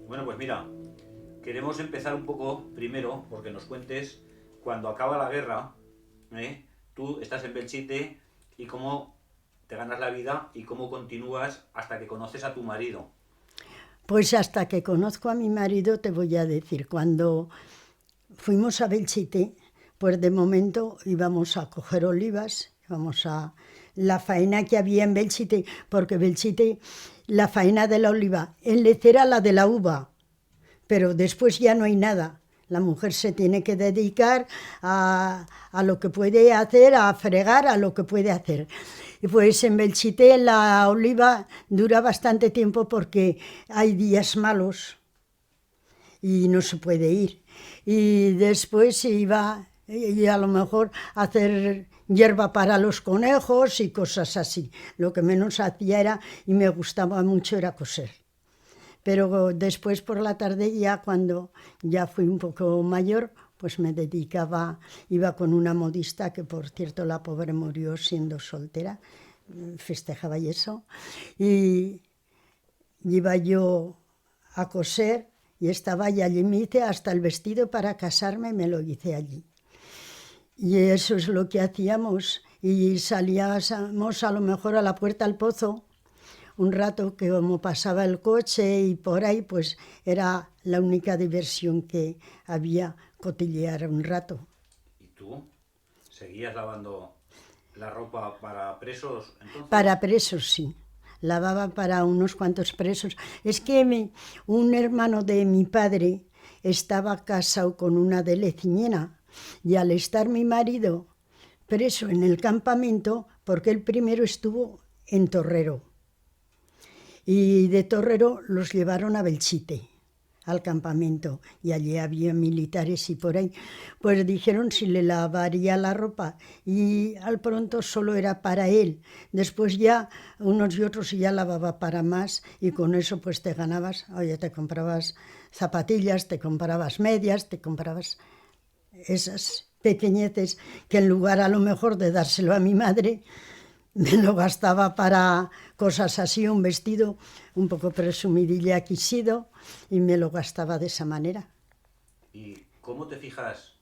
Bueno, pues mira, queremos empezar un poco primero porque nos cuentes cuando acaba la guerra, tú estás en Belchite y cómo te ganas la vida y cómo continúas hasta que conoces a tu marido. Pues hasta que conozco a mi marido te voy a decir, cuando fuimos a Belchite, pues de momento íbamos a coger olivas, íbamos a la faena que había en Belchite, porque Belchite, la faena de la oliva, en Lecera la de la uva, pero después ya no hay nada. La mujer se tiene que dedicar a lo que puede hacer, a fregar, a lo que puede hacer. Y pues en Belchite la oliva dura bastante tiempo porque hay días malos y no se puede ir. Y después se iba y a lo mejor hacer hierba para los conejos y cosas así. Lo que menos hacía era, y me gustaba mucho, era coser. Pero después por la tarde ya cuando ya fui un poco mayor, pues me dedicaba, iba con una modista que por cierto la pobre murió siendo soltera, festejaba y eso, y iba yo a coser y estaba allí, allí me hice hasta el vestido para casarme, me lo hice allí. Y eso es lo que hacíamos y salíamos a lo mejor a la puerta al pozo un rato que como pasaba el coche y por ahí, pues era la única diversión que había, cotillear un rato. ¿Y tú seguías lavando la ropa para presos entonces? Para presos, sí. Lavaba para unos cuantos presos. Es que un hermano de mi padre estaba casado con una de Leciñena y al estar mi marido preso en el campamento, porque él primero estuvo en Torrero, y de Torrero los llevaron a Belchite, al campamento, y allí había militares y por ahí, pues dijeron si le lavaría la ropa y al pronto solo era para él. Después ya unos y otros ya lavaba para más y con eso pues te ganabas, oye, te comprabas zapatillas, te comprabas medias, te comprabas esas pequeñeces que en lugar a lo mejor de dárselo a mi madre, me lo gastaba para cosas así, un vestido un poco presumidilla quisido, y me lo gastaba de esa manera. ¿Y cómo te fijas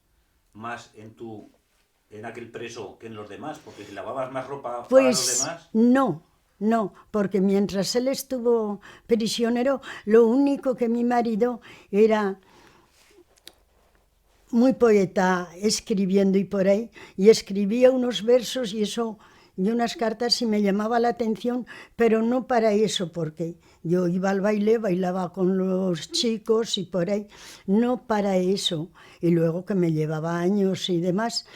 más en aquel preso que en los demás? Porque si lavabas más ropa para los Pues demás, no, no, porque mientras él estuvo prisionero, lo único que mi marido era muy poeta escribiendo y por ahí, y escribía unos versos y eso, y unas cartas y me llamaba la atención, pero no para eso, porque yo iba al baile, bailaba con los chicos y por ahí, no para eso, y luego que me llevaba años y demás,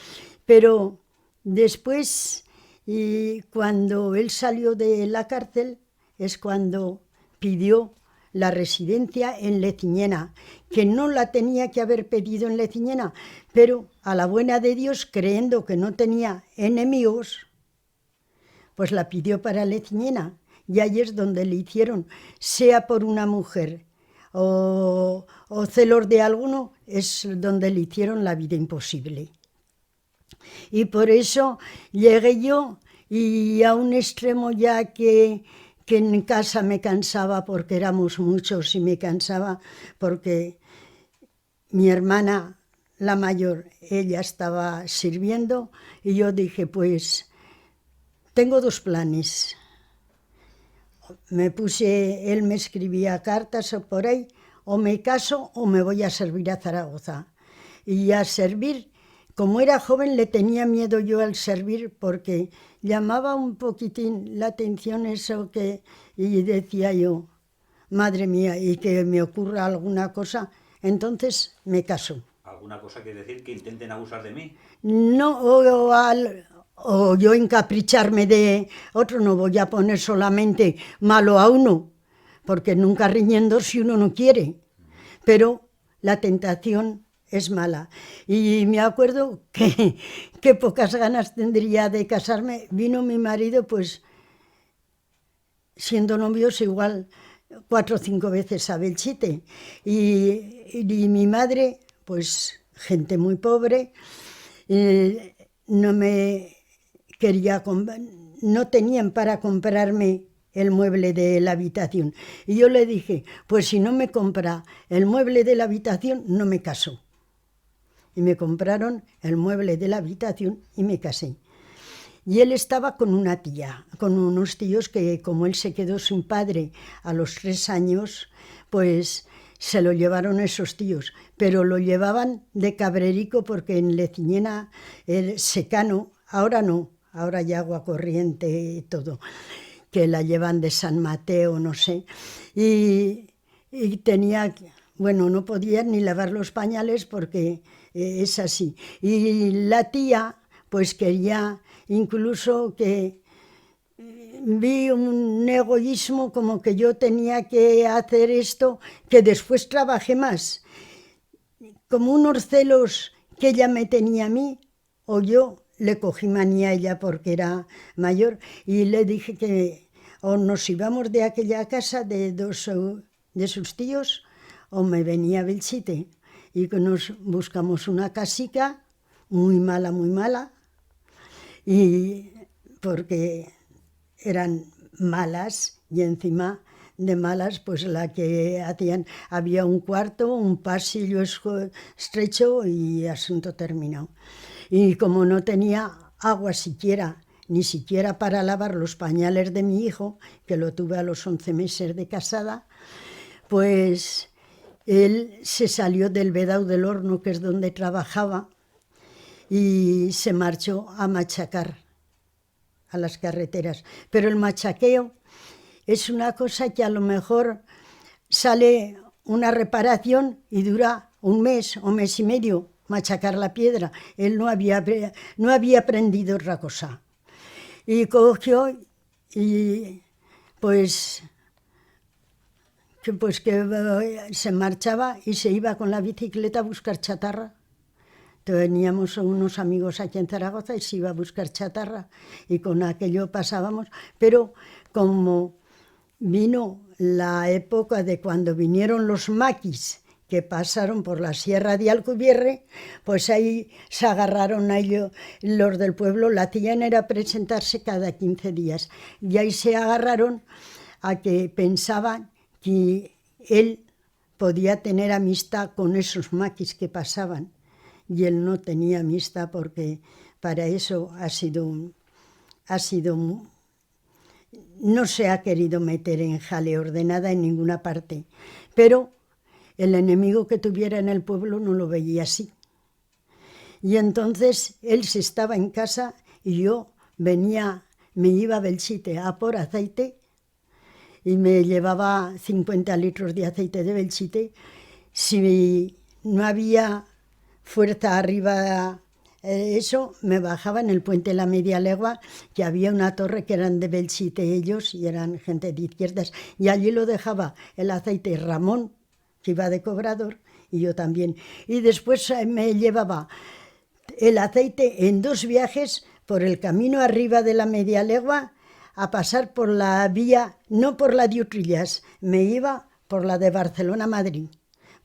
pero después, y cuando él salió de la cárcel, es cuando pidió la residencia en Leciñena, que no la tenía que haber pedido en Leciñena, pero a la buena de Dios, creyendo que no tenía enemigos, pues la pidió para Leciñena. Y ahí es donde le hicieron, sea por una mujer o celos de alguno, es donde le hicieron la vida imposible. Y por eso llegué yo y a un extremo ya que en casa me cansaba porque éramos muchos y me cansaba porque mi hermana, la mayor, ella estaba sirviendo y yo dije, pues tengo dos planes. Me puse, él me escribía cartas o por ahí, o me caso o me voy a servir a Zaragoza. Y a servir, como era joven, le tenía miedo yo al servir porque llamaba un poquitín la atención eso que, y decía yo, madre mía, y que me ocurra alguna cosa, entonces me caso. alguna cosa quiere decir que intenten abusar de mí. No, o yo encapricharme de otro, no voy a poner solamente malo a uno, porque nunca riñendo si uno no quiere, pero la tentación es mala. Y me acuerdo que pocas ganas tendría de casarme. Vino mi marido, pues siendo novios igual 4 o 5 veces a Belchite. Y mi madre, pues gente muy pobre, no me quería, no tenían para comprarme el mueble de la habitación. Y yo le dije, pues si no me compra el mueble de la habitación, no me caso. Y me compraron el mueble de la habitación y me casé. Y él estaba con una tía, con unos tíos que, como él se quedó sin padre a los 3 años, pues se lo llevaron esos tíos, pero lo llevaban de cabrerico porque en Leciñena el secano, ahora no, ahora ya agua corriente y todo, que la llevan de San Mateo, no sé, y tenía, bueno, no podía ni lavar los pañales porque es así. Y la tía, pues quería incluso que vi un egoísmo como que yo tenía que hacer esto, que después trabajé más, como unos celos que ella me tenía a mí, o yo le cogí manía a ella porque era mayor, y le dije que o nos íbamos de aquella casa de de sus tíos, o me venía a Belchite, y que nos buscamos una casica muy mala, y porque eran malas, y encima de malas, pues la que hacían, había un cuarto, un pasillo estrecho y asunto terminado. Y como no tenía agua siquiera, ni siquiera para lavar los pañales de mi hijo, que lo tuve a los 11 meses de casada, pues él se salió del Vedao del Horno, que es donde trabajaba, y se marchó a machacar a las carreteras. Pero el machaqueo es una cosa que a lo mejor sale una reparación y dura un mes o mes y medio machacar la piedra. Él no había aprendido otra cosa. Y cogió y pues que se marchaba y se iba con la bicicleta a buscar chatarra. Teníamos unos amigos aquí en Zaragoza y se iba a buscar chatarra y con aquello pasábamos, pero como vino la época de cuando vinieron los maquis que pasaron por la sierra de Alcubierre, pues ahí se agarraron a ellos los del pueblo. La tía era presentarse cada 15 días y ahí se agarraron a que pensaban que él podía tener amistad con esos maquis que pasaban. Y él no tenía amistad porque para eso no se ha querido meter en jaleo de nada en ninguna parte. Pero el enemigo que tuviera en el pueblo no lo veía así. Y entonces él se estaba en casa y yo me iba a Belchite a por aceite y me llevaba 50 litros de aceite de Belchite. Si no había fuerza arriba, eso, me bajaba en el puente de la Media Legua, que había una torre que eran de Belchite ellos y eran gente de izquierdas, y allí lo dejaba el aceite Ramón, que iba de cobrador, y yo también. Y después me llevaba el aceite en 2 viajes por el camino arriba de la Media Legua a pasar por la vía, no por la de Utrillas, me iba por la de Barcelona a Madrid,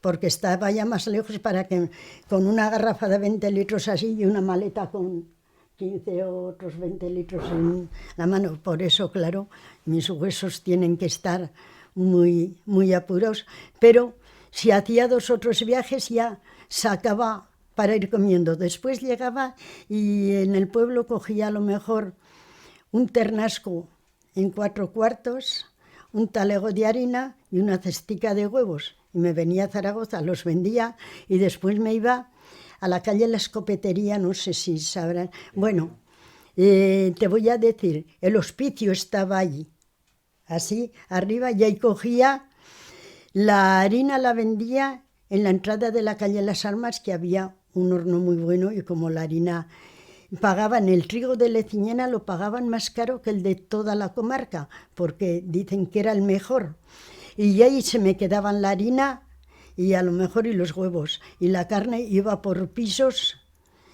porque estaba ya más lejos para que con una garrafa de 20 litros así y una maleta con 15 o otros 20 litros en la mano. Por eso, claro, mis huesos tienen que estar muy, muy apurados. Pero si hacía 2 o 3 viajes ya sacaba para ir comiendo. Después llegaba y en el pueblo cogía a lo mejor un ternasco en 4 cuartos, un talego de harina y una cestica de huevos. Y me venía a Zaragoza, los vendía y después me iba a la calle La Escopetería, no sé si sabrán. Bueno, te voy a decir, el hospicio estaba allí, así arriba, y ahí cogía la harina, la vendía en la entrada de la calle Las Armas, que había un horno muy bueno, y como la harina pagaban, el trigo de Leciñena lo pagaban más caro que el de toda la comarca, porque dicen que era el mejor. Y ahí se me quedaban la harina y a lo mejor y los huevos. Y la carne iba por pisos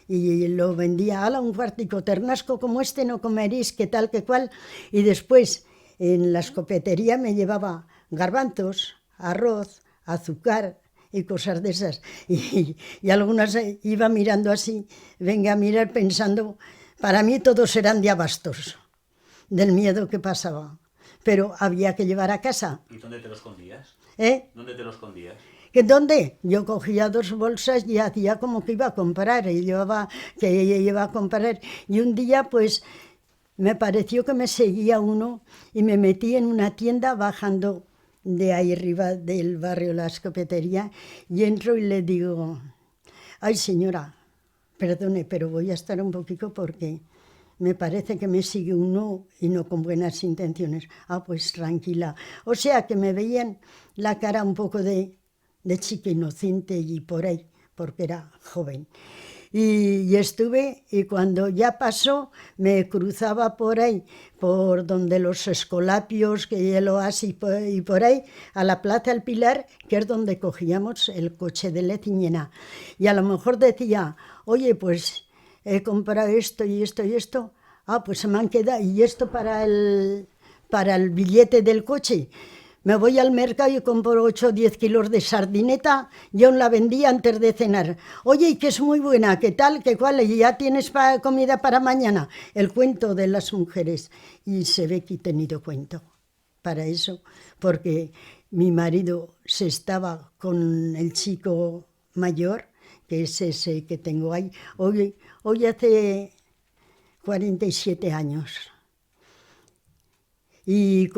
y lo vendía. ¡Hala, un cuartico ternasco como este no comeréis, que tal, que cual! Y después en la escopetería me llevaba garbanzos, arroz, azúcar y cosas de esas. Y algunas iba mirando así, venga a mirar pensando, para mí todos eran de abastos, del miedo que pasaba. pero había que llevar a casa. ¿Y dónde te lo escondías? ¿Dónde te lo escondías? ¿Que dónde? Yo cogía 2 bolsas y hacía como que iba a comprar, y que iba a comprar. Y un día, pues, me pareció que me seguía uno y me metí en una tienda bajando de ahí arriba del barrio La Escopetería y entro y le digo, ay señora, perdone, pero voy a estar un poquito porque me parece que me sigue uno y no con buenas intenciones. Ah, pues tranquila. O sea que me veían la cara un poco de chica inocente y por ahí, porque era joven. Y estuve, y cuando ya pasó, me cruzaba por ahí, por donde los Escolapios, que ya lo hace, y por ahí, a la Plaza del Pilar, que es donde cogíamos el coche de Leciñena. Y a lo mejor decía, oye, pues he comprado esto y esto y esto, ah, pues se me han quedado, y esto para el billete del coche. Me voy al mercado y compro 8 o 10 kilos de sardineta, yo aún la vendía antes de cenar. Oye, y que es muy buena, ¿qué tal? ¿Qué cuál? ¿Y ya tienes comida para mañana? El cuento de las mujeres. Y se ve que he tenido cuento para eso, porque mi marido se estaba con el chico mayor, que es ese que tengo ahí, hoy hace 47 años. Y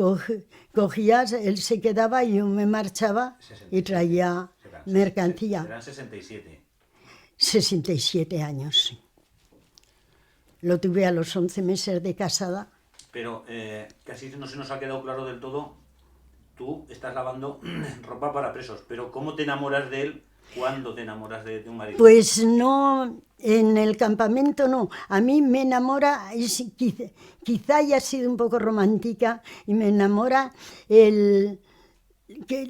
cogías, él se quedaba y yo me marchaba 67, y traía mercancía. Eran 67. 67 años, sí. Lo tuve a los 11 meses de casada. Pero casi no se nos ha quedado claro del todo. Tú estás lavando ropa para presos, pero ¿cómo te enamoras de él? ¿Cuándo te enamoras de un marido? Pues no, en el campamento no. A mí me enamora, quizá haya sido un poco romántica, y me enamora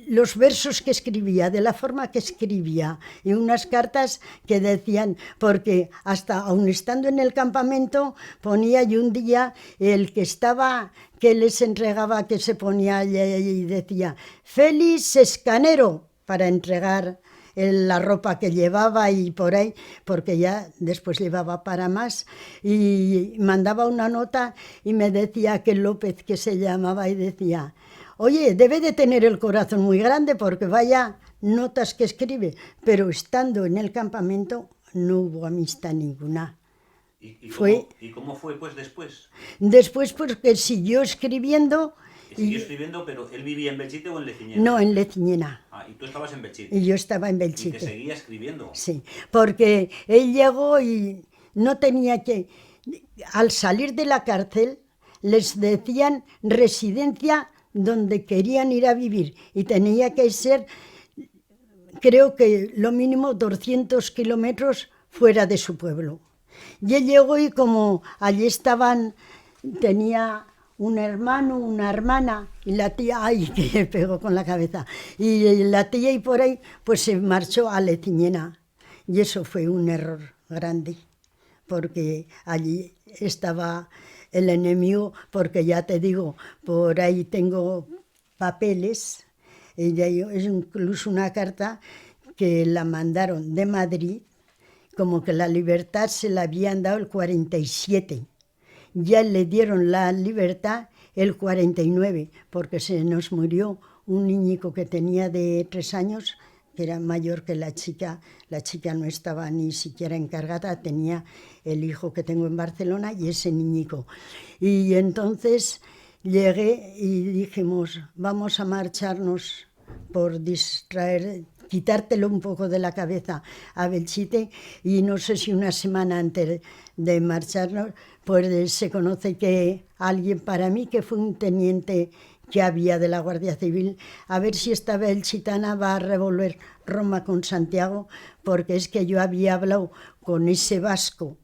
los versos que escribía, de la forma que escribía, y unas cartas que decían, porque hasta aun estando en el campamento, ponía yo un día el que les entregaba, que se ponía y decía, Félix Escanero, para entregar la ropa que llevaba y por ahí, porque ya después llevaba para más, y mandaba una nota y me decía que López, que se llamaba, y decía, oye, debe de tener el corazón muy grande porque vaya notas que escribe, pero estando en el campamento no hubo amistad ninguna. ¿Y cómo fue pues después? Después porque siguió escribiendo. ¿Siguió escribiendo, pero él vivía en Belchite o en Leciñena? No, en Leciñena. Ah, y tú estabas en Belchite. Y yo estaba en Belchite. ¿Y te seguía escribiendo? Sí, porque él llegó y no tenía que... Al salir de la cárcel les decían residencia donde querían ir a vivir y tenía que ser, creo que lo mínimo 200 kilómetros fuera de su pueblo. Y él llegó y como allí tenía un hermano, una hermana y la tía, ay, que le pegó con la cabeza, y la tía y por ahí, pues se marchó a Leciñena. Y eso fue un error grande, porque allí estaba el enemigo, porque ya te digo, por ahí tengo papeles, es incluso una carta que la mandaron de Madrid, como que la libertad se la habían dado el 47. Ya le dieron la libertad el 49, porque se nos murió un niñico que tenía de 3 años, que era mayor que la chica no estaba ni siquiera encargada, tenía el hijo que tengo en Barcelona y ese niñico. Y entonces llegué y dijimos, vamos a marcharnos por quitártelo un poco de la cabeza a Belchite, y no sé si una semana antes de marcharnos, pues se conoce que alguien para mí, que fue un teniente que había de la Guardia Civil, a ver si esta belchitana va a revolver Roma con Santiago, porque es que yo había hablado con ese vasco,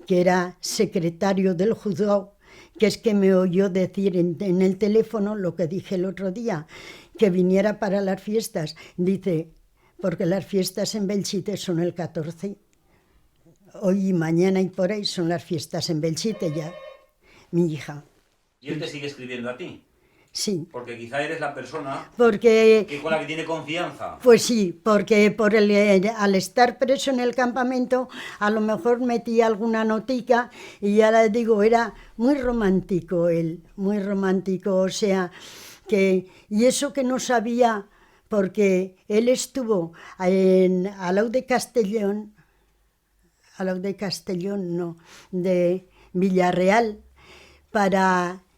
que era secretario del juzgado, que es que me oyó decir en el teléfono lo que dije el otro día, que viniera para las fiestas. Dice, porque las fiestas en Belchite son el 14, hoy y mañana y por ahí son las fiestas en Belchite ya, mi hija. ¿Y él te sigue escribiendo a ti? sí. Porque quizá eres la persona Porque, con la que tiene confianza. pues sí, porque al estar preso en el campamento, a lo mejor metía alguna notica y ya les digo, era muy romántico él, muy romántico, o sea, y eso que no sabía, porque él estuvo al lado de Castellón, no, de Villarreal,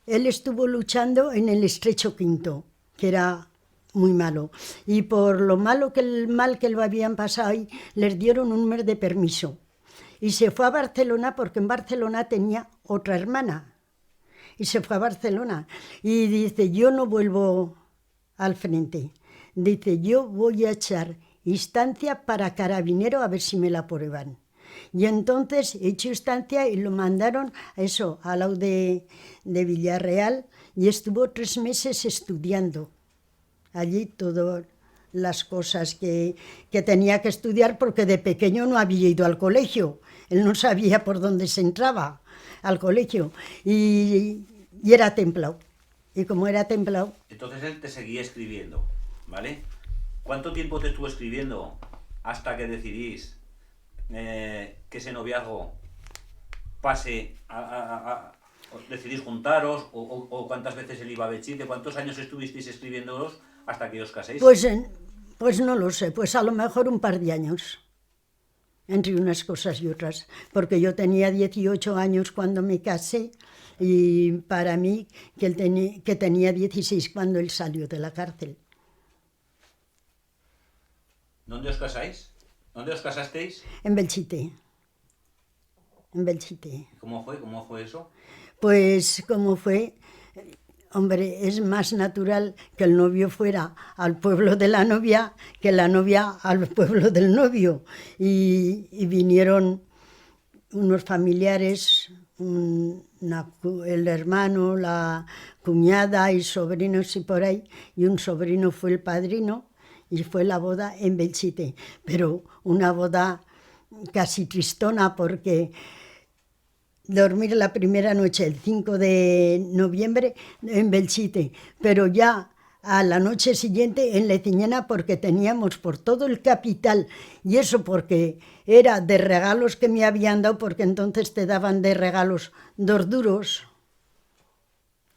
él estuvo luchando en el Estrecho Quinto, que era muy malo. Y por lo mal que lo habían pasado ahí, les dieron un mes de permiso. Y se fue a Barcelona porque en Barcelona tenía otra hermana. Y se fue a Barcelona. Y dice, yo no vuelvo al frente. Dice, yo voy a echar instancia para carabinero a ver si me la aprueban. Y entonces echó instancia y lo mandaron a eso, al lado de Villarreal, y estuvo 3 meses estudiando allí todas las cosas que tenía que estudiar, porque de pequeño no había ido al colegio, él no sabía por dónde se entraba al colegio, y era templado. Y como era templado... Entonces él te seguía escribiendo, ¿vale? ¿Cuánto tiempo te estuvo escribiendo hasta que decidís que ese noviazgo pase decidís juntaros, o cuántas veces él iba a Belchite? ¿Cuántos años estuvisteis escribiéndolos hasta que os caséis? Pues no lo sé, pues a lo mejor un par de años, entre unas cosas y otras, porque yo tenía 18 años cuando me casé, y para mí que tenía 16 cuando él salió de la cárcel. ¿Dónde os casáis? ¿Dónde os casasteis? En Belchite. En Belchite. ¿Cómo fue eso? Pues como fue, hombre, es más natural que el novio fuera al pueblo de la novia que la novia al pueblo del novio. Y vinieron unos familiares, el hermano, la cuñada y sobrinos y por ahí, y un sobrino fue el padrino, y fue la boda en Belchite, pero una boda casi tristona, porque dormir la primera noche, el 5 de noviembre, en Belchite, pero ya a la noche siguiente en Leciñena, porque teníamos por todo el capital, y eso porque era de regalos que me habían dado, porque entonces te daban de regalos 2 duros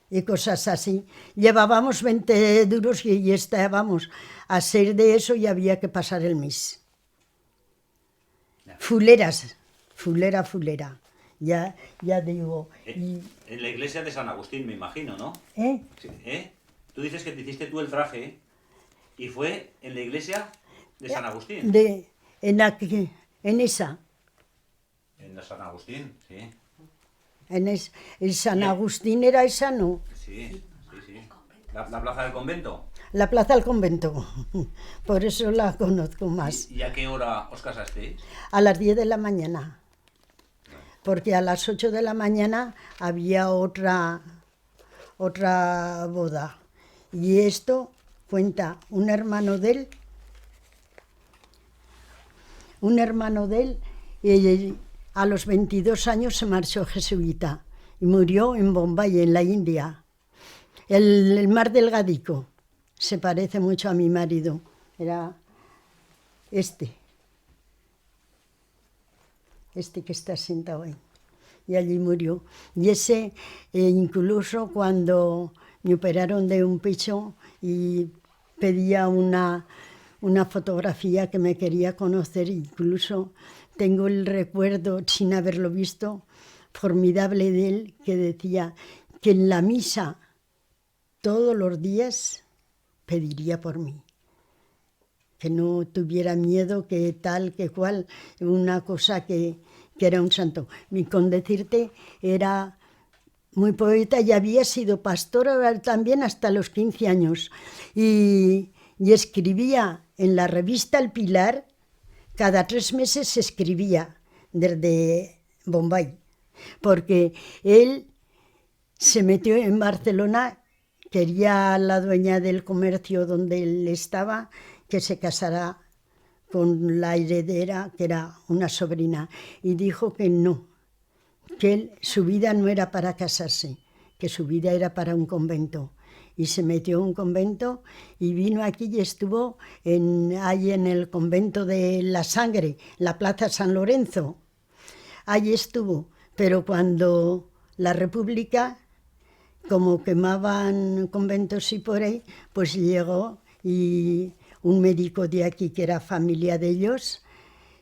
y cosas así. Llevábamos 20 duros y estábamos a 6 de eso, y había que pasar el mes. Fuleras, fulera. Ya digo. En la iglesia de San Agustín, me imagino, ¿no? ¿Eh? Tú dices que te hiciste tú el traje, y fue en la iglesia de San Agustín. En esa. En la San Agustín, sí. En San Agustín era esa, ¿no? Sí. ¿La plaza del convento? La plaza del convento. Por eso la conozco más. ¿Y a qué hora os casasteis? A las 10 de la mañana. Porque a las 8 de la mañana había otra boda. Y esto cuenta un hermano de él, y a los 22 años se marchó jesuita y murió en Bombay, en la India. El más delgadico, se parece mucho a mi marido, era este que está sentado ahí, y allí murió. Y ese, incluso cuando me operaron de un pecho y pedía una fotografía que me quería conocer, incluso tengo el recuerdo, sin haberlo visto, formidable de él, que decía que en la misa todos los días pediría por mí, que no tuviera miedo, que tal, que cual, una cosa que era un santo. Y con decirte, era muy poeta y había sido pastora también hasta los 15 años. Y escribía en la revista El Pilar, cada 3 meses escribía desde Bombay, porque él se metió en Barcelona, quería a la dueña del comercio donde él estaba que se casara con la heredera, que era una sobrina, y dijo que no, que su vida no era para casarse, que su vida era para un convento. y se metió en un convento y vino aquí y estuvo ahí en el convento de la Sangre, la Plaza San Lorenzo. Allí estuvo, pero cuando la República, como quemaban conventos y por ahí, pues llegó y un médico de aquí que era familia de ellos,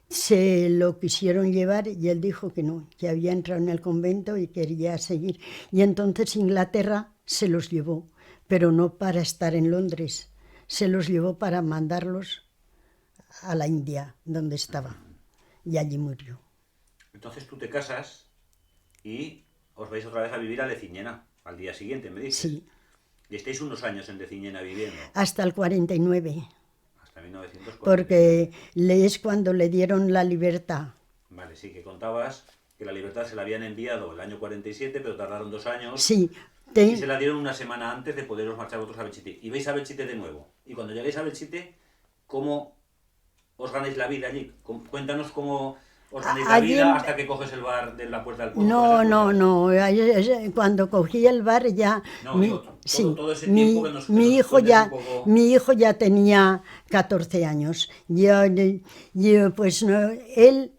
se lo quisieron llevar y él dijo que no, que había entrado en el convento y quería seguir. Y entonces Inglaterra se los llevó, pero no para estar en Londres, se los llevó para mandarlos a la India, donde estaba, y allí murió. Entonces tú te casas y os vais otra vez a vivir a Leciñena, al día siguiente, me dices. Sí. Y estáis unos años en Leciñena viviendo. Hasta el 49. Hasta 1949. Porque es cuando le dieron la libertad. Vale, sí, que contabas que la libertad se la habían enviado el año 47, pero tardaron 2 años. Sí. Y se la dieron una semana antes de poderos marchar vosotros a Belchite. Y vais a Belchite de nuevo. Y cuando llegáis a Belchite, ¿cómo os ganáis la vida allí? Cuéntanos cómo os ganáis la vida hasta que coges el bar de la Puerta del Pueblo. No. Cuando cogí el bar ya... No, todo ese tiempo que nos mi hijo ya tenía 14 años. Pues no, él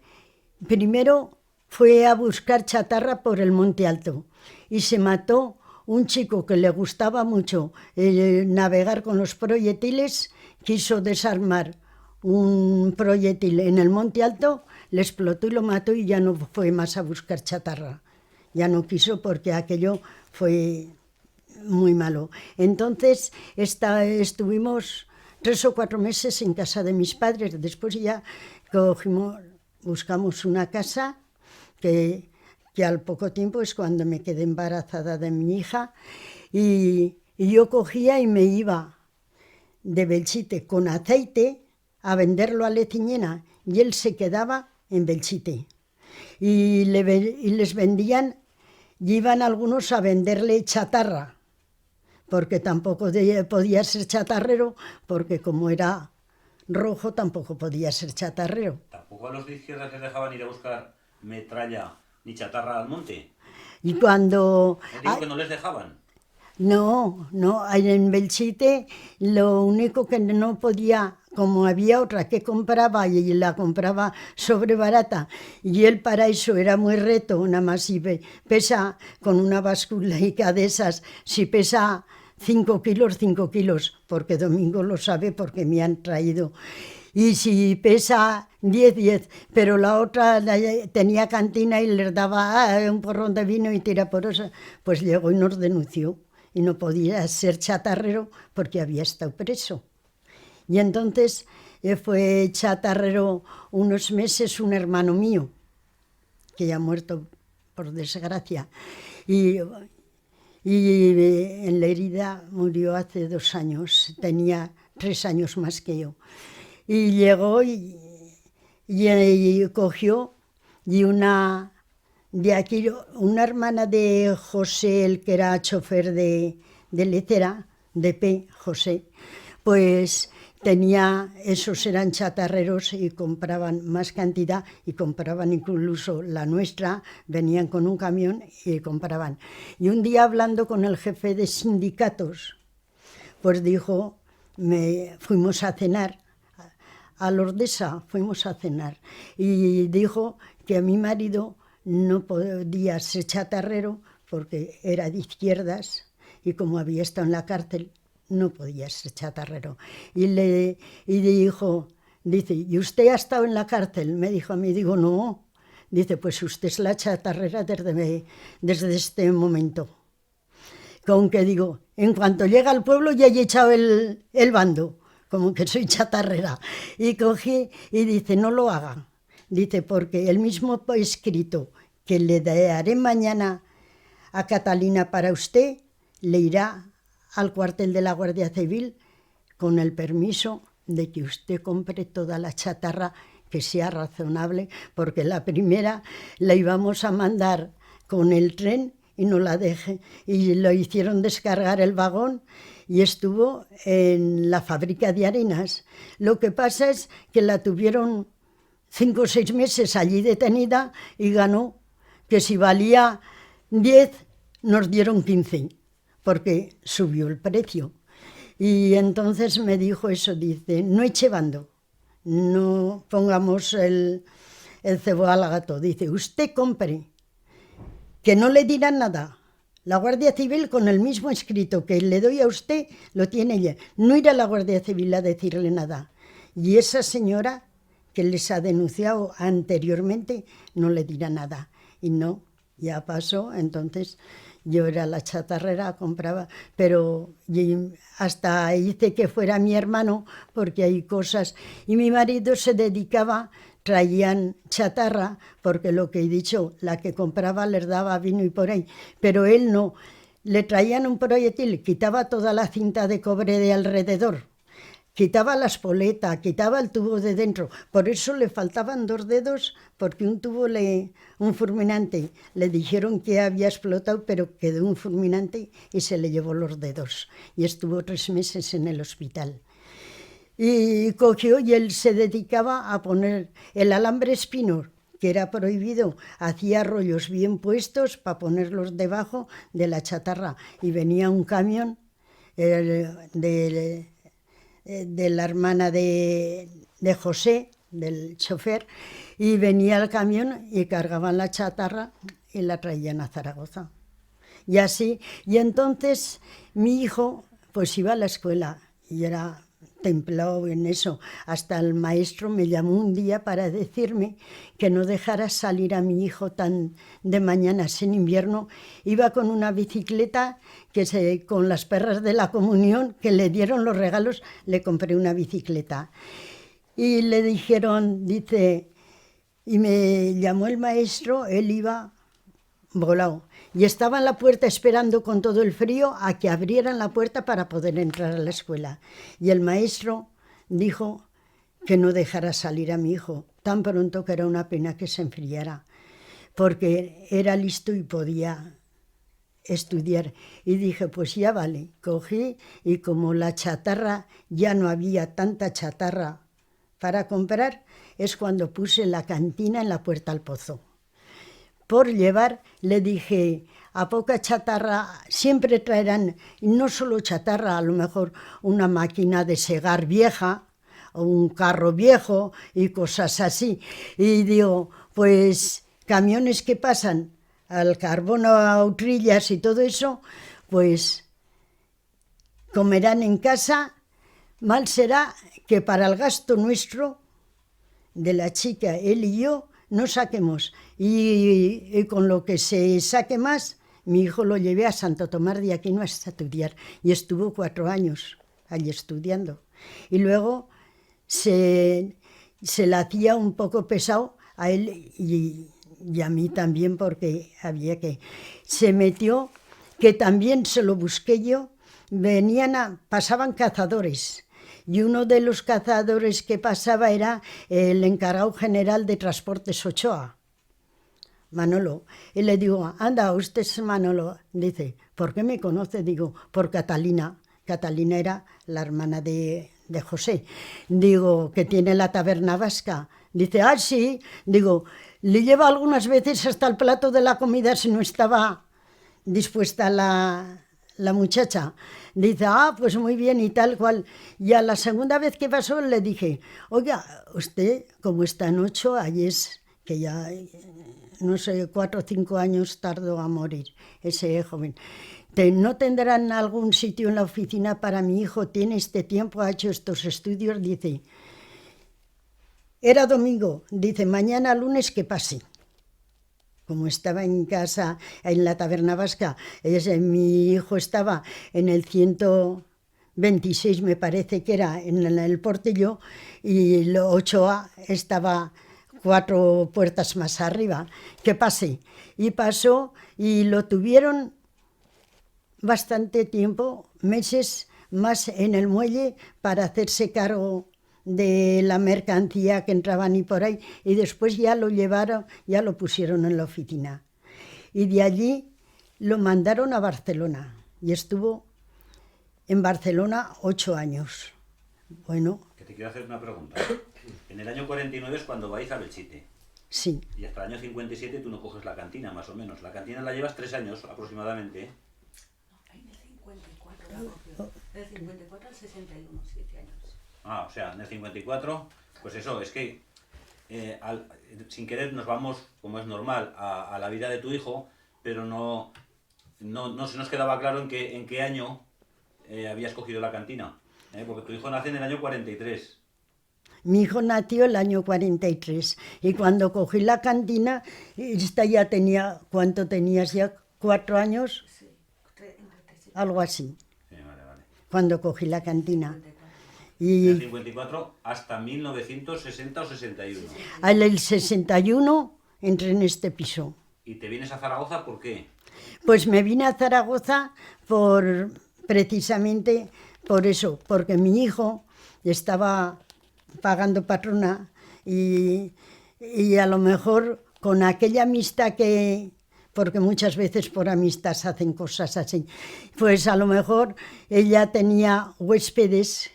primero fue a buscar chatarra por el Monte Alto y se mató un chico que le gustaba mucho navegar con los proyectiles, quiso desarmar un proyectil en el Monte Alto, le explotó y lo mató y ya no fue más a buscar chatarra. Ya no quiso porque aquello fue muy malo. Entonces estuvimos 3 o 4 meses en casa de mis padres. Después ya buscamos una casa que al poco tiempo es cuando me quedé embarazada de mi hija y yo cogía y me iba de Belchite con aceite a venderlo a Leciñena y él se quedaba en Belchite y les vendían y iban algunos a venderle chatarra porque tampoco podía ser chatarrero porque como era rojo tampoco podía ser chatarrero. ¿Tampoco a los de izquierda les dejaban ir a buscar metralla ni chatarra al monte? Y cuando... Digo que no les dejaban. No, en Belchite lo único que no podía, como había otra que compraba y la compraba sobre barata, y él para eso era muy reto, nada más si pesa con una basculica de esas, si pesa 5 kilos, porque Domingo lo sabe porque me han traído. Y si pesa 10, pero la otra tenía cantina y les daba un porrón de vino y tira por eso, pues llegó y nos denunció. Y no podía ser chatarrero porque había estado preso. Y entonces fue chatarrero unos meses un hermano mío, que ya ha muerto por desgracia. Y en la herida murió hace 2 años, tenía 3 años más que yo. Y llegó y cogió y de aquí, una hermana de José, el que era chofer de Lecera, de P, José, pues esos eran chatarreros y compraban más cantidad y compraban incluso la nuestra, venían con un camión y compraban. Y un día hablando con el jefe de sindicatos, pues dijo, fuimos a cenar, a Lordesa fuimos a cenar, y dijo que a mi marido no podía ser chatarrero porque era de izquierdas y como había estado en la cárcel no podía ser chatarrero. Y dijo, dice, ¿y usted ha estado en la cárcel? Me dijo a mí, digo, no. Dice, pues usted es la chatarrera desde este momento. Con que digo, en cuanto llega al pueblo ya he echado el bando, como que soy chatarrera. Y cogí y dice, no lo haga. Dice, porque el mismo escrito que le daré mañana a Catalina para usted, le irá al cuartel de la Guardia Civil con el permiso de que usted compre toda la chatarra que sea razonable, porque la primera la íbamos a mandar con el tren y no la dejé, y lo hicieron descargar el vagón y estuvo en la fábrica de harinas. Lo que pasa es que la tuvieron 5 o 6 meses allí detenida y ganó, que si valía 10 nos dieron 15, porque subió el precio. Y entonces me dijo eso, dice, no eche bando, no pongamos el cebo al gato. Dice, usted compre, que no le dirán nada. La Guardia Civil con el mismo escrito que le doy a usted, lo tiene ella. No irá a la Guardia Civil a decirle nada. Y esa señora que les ha denunciado anteriormente no le dirá nada. Y no, ya pasó, entonces yo era la chatarrera, compraba, pero hasta hice que fuera mi hermano, porque hay cosas. Y mi marido se dedicaba, traían chatarra, porque lo que he dicho, la que compraba les daba vino y por ahí, pero él no. Le traían un proyectil, quitaba toda la cinta de cobre de alrededor, quitaba la espoleta, quitaba el tubo de dentro. Por eso le faltaban 2 dedos, porque un tubo, un fulminante, le dijeron que había explotado, pero quedó un fulminante y se le llevó los dedos. Y estuvo 3 meses en el hospital. Y cogió y él se dedicaba a poner el alambre espino, que era prohibido, hacía rollos bien puestos para ponerlos debajo de la chatarra. Y venía un camión de la hermana de José, del chofer, y venía el camión y cargaban la chatarra y la traían a Zaragoza. Y así, y entonces mi hijo pues iba a la escuela y era templado en eso. Hasta el maestro me llamó un día para decirme que no dejara salir a mi hijo tan de mañanas en invierno. Iba con una bicicleta con las perras de la comunión que le dieron los regalos, le compré una bicicleta. Y le dijeron, dice, y me llamó el maestro, él iba volado. Y estaba en la puerta esperando con todo el frío a que abrieran la puerta para poder entrar a la escuela. Y el maestro dijo que no dejara salir a mi hijo, tan pronto que era una pena que se enfriara, porque era listo y podía estudiar. Y dije, pues ya vale, cogí y como la chatarra, ya no había tanta chatarra para comprar, es cuando puse la cantina en la puerta al pozo. Por llevar, le dije, a poca chatarra siempre traerán, y no solo chatarra, a lo mejor una máquina de segar vieja, o un carro viejo, y cosas así. Y digo, pues camiones que pasan al carbón, a Utrillas y todo eso, pues comerán en casa. Mal será que para el gasto nuestro, de la chica, él y yo, no saquemos. Y con lo que se saque más, mi hijo lo llevé a Santo Tomás de Aquino a estudiar. Y estuvo 4 años allí estudiando. Y luego se le hacía un poco pesado a él y a mí también, porque había que... Se metió, que también se lo busqué yo, pasaban cazadores. Y uno de los cazadores que pasaba era el encargado general de Transportes Ochoa, Manolo. Y le digo, anda, usted es Manolo. Dice, ¿por qué me conoce? Digo, por Catalina. Catalina era la hermana de José. Digo, que tiene la taberna vasca. Dice, ah, sí. Digo, le lleva algunas veces hasta el plato de la comida si no estaba dispuesta la muchacha. Dice, ah, pues muy bien y tal cual. Y a la segunda vez que pasó le dije, oiga, usted como está en 8, ahí es que ya, no sé, 4 o 5 años tardó a morir ese joven. ¿No tendrán algún sitio en la oficina para mi hijo? Tiene este tiempo, ha hecho estos estudios. Dice, era domingo, dice, mañana lunes que pase. Como estaba en casa, en la taberna vasca, mi hijo estaba en el 126, me parece que era, en el Portillo, y el 8A estaba 4 puertas más arriba. Que pase. Y pasó, y lo tuvieron bastante tiempo, meses más en el muelle, para hacerse cargo de la mercancía que entraban y por ahí, y después ya lo llevaron, ya lo pusieron en la oficina. Y de allí lo mandaron a Barcelona, y estuvo en Barcelona 8 años. Bueno. Que te quiero hacer una pregunta. En el año 49 es cuando vais a Belchite. Sí. Y hasta el año 57 tú no coges la cantina, más o menos. La cantina la llevas 3 años aproximadamente. Del 54 al 61, 7 años. Ah, o sea, en el 54, pues eso, es que sin querer nos vamos, como es normal, a la vida de tu hijo, pero no se nos quedaba claro en qué año habías cogido la cantina. Porque tu hijo nace en el año 43. Mi hijo nació el año 43 y cuando cogí la cantina, esta ya tenía, ¿cuánto tenías ya? ¿4 años? Sí, entre 3 y Algo así, Sí, vale. cuando cogí la cantina. 54. Del Y 54 hasta 1960 o 61. al 61 entré en este piso. ¿Y te vienes a Zaragoza por qué? Pues me vine a Zaragoza precisamente por eso, porque mi hijo estaba pagando patrona y a lo mejor con aquella amistad porque muchas veces por amistad se hacen cosas así, pues a lo mejor ella tenía huéspedes,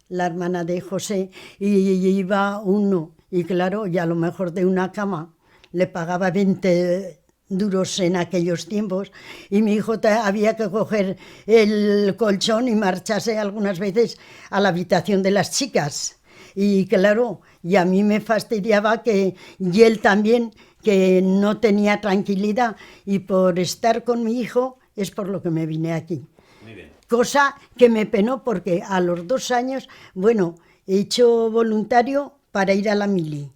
la hermana de José, y iba uno, y claro, y a lo mejor de una cama le pagaba 20 duros en aquellos tiempos, y mi hijo había que coger el colchón y marcharse algunas veces a la habitación de las chicas. Y claro, y a mí me fastidiaba y él también, que no tenía tranquilidad, y por estar con mi hijo es por lo que me vine aquí. Muy bien. Cosa que me penó porque a los 2 años, bueno, he hecho voluntario para ir a la mili,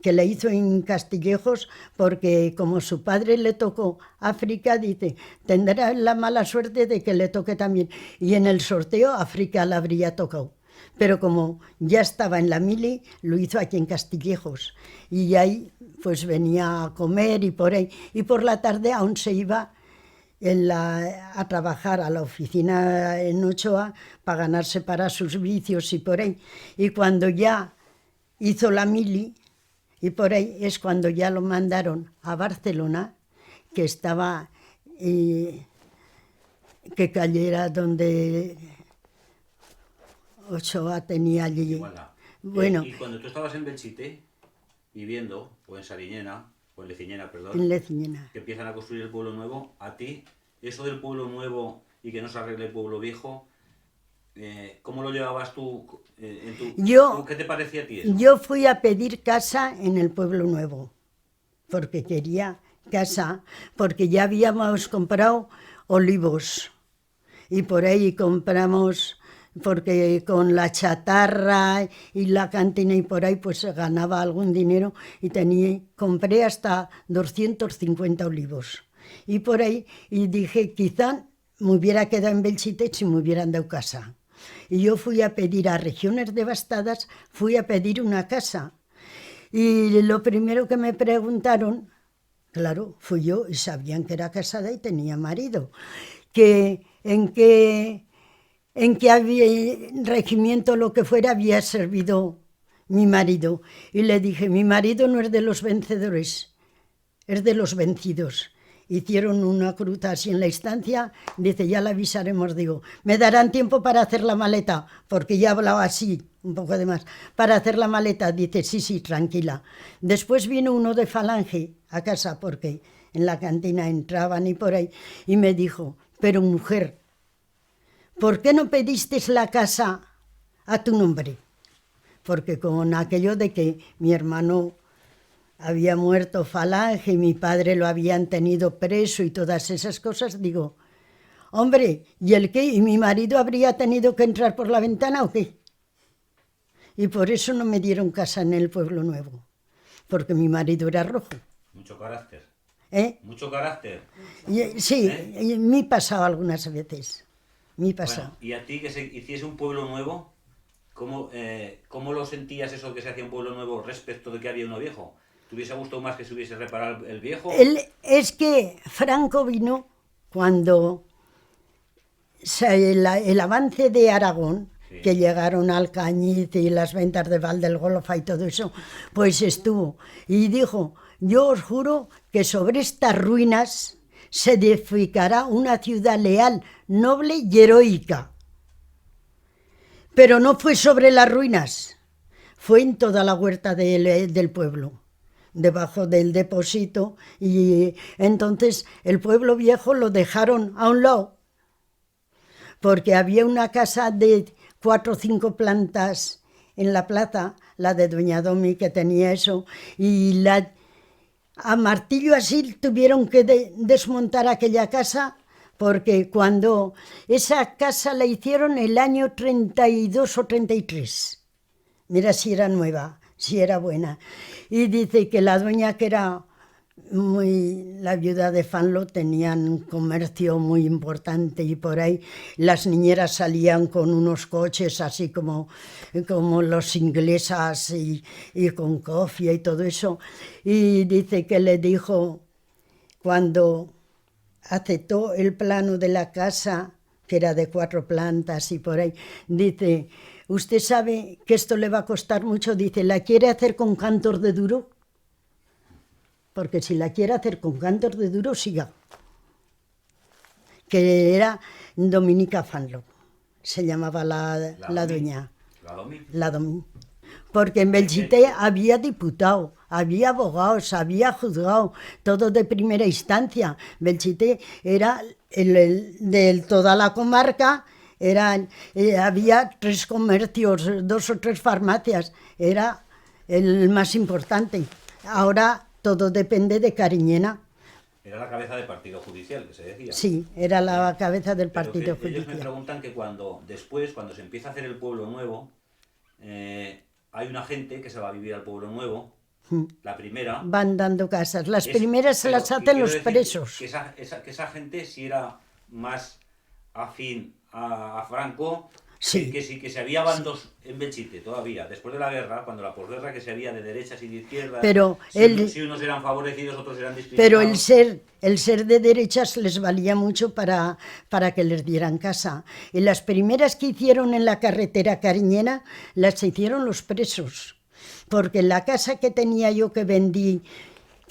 que la hizo en Castillejos, porque como su padre le tocó África, dice, tendrá la mala suerte de que le toque también. Y en el sorteo África la habría tocado. Pero como ya estaba en la mili, lo hizo aquí en Castillejos. Y ahí pues venía a comer y por ahí. Y por la tarde aún se iba a trabajar a la oficina en Ochoa para ganarse para sus vicios y por ahí. Y cuando ya hizo la mili, y por ahí es cuando ya lo mandaron a Barcelona, que estaba, que cayera donde Ochoa tenía allí. Igualdad. Bueno, Y cuando tú estabas en Belchite, viviendo, o en Sariñena, o en Leciñena, perdón, en Leciñena. que empiezan a construir el pueblo nuevo, a ti, eso del pueblo nuevo y que no se arregle el pueblo viejo, ¿cómo lo llevabas tú? ¿Qué te parecía a ti eso? Yo fui a pedir casa en el Pueblo Nuevo, porque quería casa, porque ya habíamos comprado olivos y por ahí compramos, porque con la chatarra y la cantina y por ahí pues ganaba algún dinero y compré hasta 250 olivos. Y por ahí, y dije, quizá me hubiera quedado en Belchite si me hubieran dado casa. Y yo fui a pedir a regiones devastadas, fui a pedir una casa. Y lo primero que me preguntaron, claro, fui yo y sabían que era casada y tenía marido, que en qué regimiento lo que fuera había servido mi marido. Y le dije, mi marido no es de los vencedores, es de los vencidos. Hicieron una cruz así en la estancia, dice, ya la avisaremos, digo, ¿me darán tiempo para hacer la maleta? Porque ya hablaba así, un poco de más, para hacer la maleta, dice, sí, tranquila. Después vino uno de Falange a casa, porque en la cantina entraban y por ahí, y me dijo, pero mujer, ¿por qué no pediste la casa a tu nombre? Porque con aquello de que mi hermano había muerto Falange y mi padre lo habían tenido preso y todas esas cosas, digo, hombre, ¿y el qué? ¿Y mi marido habría tenido que entrar por la ventana o qué? Y por eso no me dieron casa en el Pueblo Nuevo, porque mi marido era rojo. Mucho carácter. Mucho carácter. Sí, me ha pasado algunas veces. Bueno, y a ti que se hiciese un pueblo nuevo, ¿cómo lo sentías eso que se hacía un pueblo nuevo respecto de que había uno viejo? ¿Te hubiese gustado más que se hubiese reparado el viejo? Es que Franco vino cuando el avance de Aragón, sí, que llegaron al Cañiz y las ventas de Valdelgolfa y todo eso, pues estuvo. Y dijo, yo os juro que sobre estas ruinas se edificará una ciudad leal, noble y heroica. Pero no fue sobre las ruinas, fue en toda la huerta del pueblo, debajo del depósito, y entonces el pueblo viejo lo dejaron a un lado, porque había una casa de 4 o 5 plantas en la plaza, la de doña Domi, que tenía eso, y a martillo así tuvieron que desmontar aquella casa, porque cuando esa casa la hicieron el año 32 o 33, mira si era nueva, si era buena, y dice que la dueña, que era la viuda de Fanlo, tenían un comercio muy importante, y por ahí las niñeras salían con unos coches así como los inglesas, y con cofia y todo eso, y dice que le dijo, cuando aceptó el plano de la casa, que era de 4 plantas y por ahí, dice, usted sabe que esto le va a costar mucho, dice, ¿la quiere hacer con cantos de duro? Porque si la quiere hacer con cantos de duro, siga. Que era Dominica Fanlo, se llamaba la dueña. La Domi. Porque en Belchite había diputado, había abogados, había juzgado, todo de primera instancia. Belchite era de toda la comarca, había 3 comercios, 2 o 3 farmacias, era el más importante. Ahora todo depende de Cariñena. Era la cabeza del partido judicial, que se decía. Sí, era la cabeza del partido judicial. Ellos me judicial. preguntan que cuando se empieza a hacer el pueblo nuevo, hay una gente que se va a vivir al pueblo nuevo, la primera. Van dando casas. Las primeras se las hacen los presos. Que esa gente sí era más afín a Franco. Sí. Que se había bandos en Belchite todavía, después de la guerra, cuando la posguerra, que se había de derechas y de izquierdas, pero si unos eran favorecidos, otros eran discriminados. Pero el ser de derechas les valía mucho para que les dieran casa. Y las primeras que hicieron en la carretera Cariñena, las hicieron los presos. Porque la casa que tenía yo que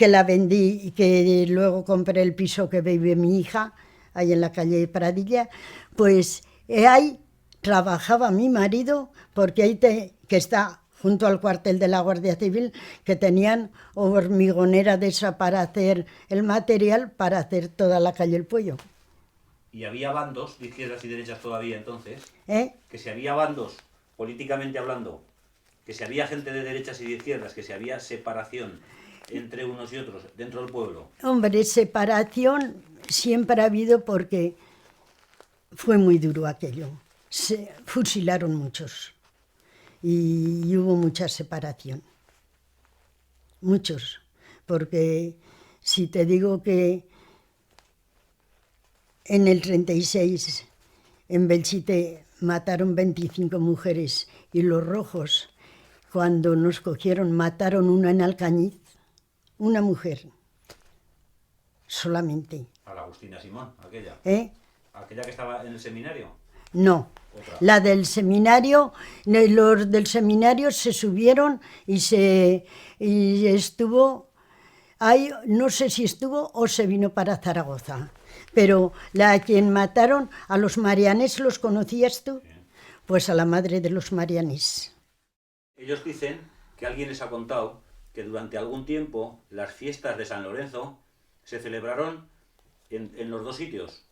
la vendí y que luego compré el piso que vive mi hija, ahí en la calle de Pradilla, pues ahí trabajaba mi marido, porque ahí que está junto al cuartel de la Guardia Civil, que tenían hormigonera de esa para hacer el material para hacer toda la calle El Puello. ¿Y había bandos de izquierdas y derechas todavía entonces? Que si había bandos, políticamente hablando, que si había gente de derechas y de izquierdas, que si había separación entre unos y otros dentro del pueblo. Hombre, separación siempre ha habido, porque fue muy duro aquello. Se fusilaron muchos y hubo mucha separación, muchos, porque si te digo que en el 36 en Belchite mataron 25 mujeres y los rojos, cuando nos cogieron, mataron una en Alcañiz, una mujer, solamente. A la Agustina Simón, aquella. ¿Aquella que estaba en el seminario? No. Otra. La del seminario, los del seminario se subieron y estuvo ahí, no sé si estuvo o se vino para Zaragoza, pero a quien mataron, a los marianes, ¿los conocías tú? Sí. Pues a la madre de los marianes. Ellos dicen que alguien les ha contado que durante algún tiempo las fiestas de San Lorenzo se celebraron en los 2 sitios.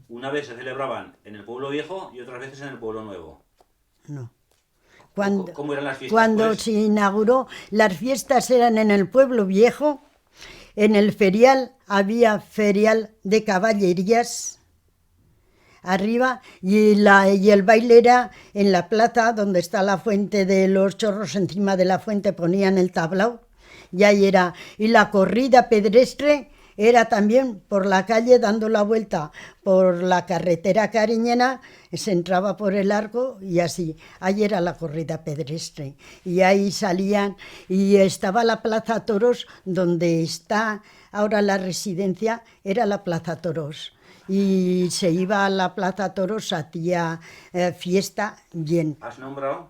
Una vez se celebraban en el pueblo viejo y otras veces en el pueblo nuevo. No. ¿Cómo eran las fiestas? Cuando pues? se inauguró, las fiestas eran en el pueblo viejo, en el ferial había ferial de caballerías arriba, y el baile era en la plaza donde está la fuente de los chorros, encima de la fuente ponían el tablao, y ahí era, y la corrida pedestre era también por la calle, dando la vuelta por la carretera Cariñena, se entraba por el arco y así. Ahí era la corrida pedestre. Y ahí salían, y estaba la Plaza Toros, donde está ahora la residencia, era la Plaza Toros. Y se iba a la Plaza Toros, hacía fiesta bien. ¿Has nombrado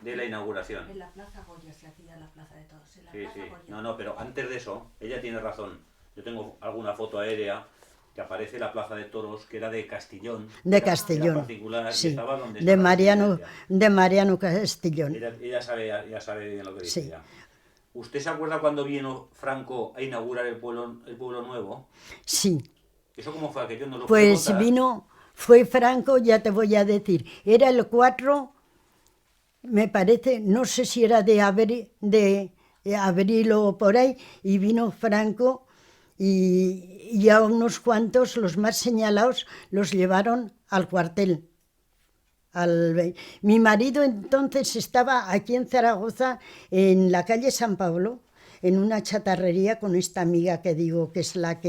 de la inauguración? En la Plaza Goya se hacía la Plaza de Toros. En la Sí, Plaza sí. Goya. No, pero antes de eso, ella tiene razón. Yo tengo alguna foto aérea que aparece la Plaza de Toros, que era de Castellón. De Castellón, era particular, sí, estaba donde de estaba Mariano Castellón. Ella sabe bien lo que dice. Sí. Ya. ¿Usted se acuerda cuando vino Franco a inaugurar el pueblo nuevo? Sí. ¿Eso cómo fue aquello? ¿No lo Pues puede contar? fue Franco, ya te voy a decir, era el 4, me parece, no sé si era de abril o por ahí, y vino Franco y a unos cuantos, los más señalados, los llevaron al cuartel. Mi marido entonces estaba aquí en Zaragoza, en la calle San Pablo, en una chatarrería con esta amiga que digo que es la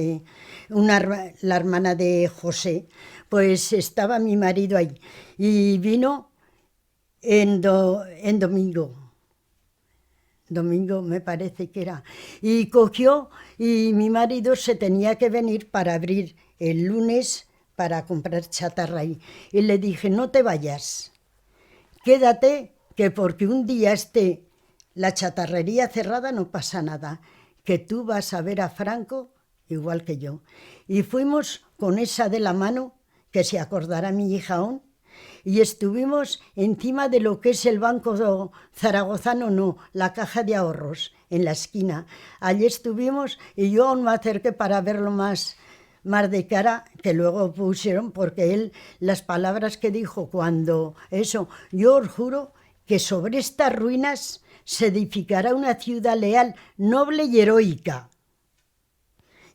hermana de José. Pues estaba mi marido ahí y vino en domingo me parece que era, y cogió, y mi marido se tenía que venir para abrir el lunes para comprar chatarra ahí. Y le dije, no te vayas, quédate, que porque un día esté la chatarrería cerrada no pasa nada, que tú vas a ver a Franco igual que yo. Y fuimos con esa de la mano, que se acordará mi hija aún, y estuvimos encima de lo que es el Banco Zaragozano, no, la Caja de Ahorros, en la esquina. Allí estuvimos y yo aún me acerqué para verlo más de cara, que luego pusieron, porque él, las palabras que dijo cuando eso, yo os juro que sobre estas ruinas se edificará una ciudad leal, noble y heroica.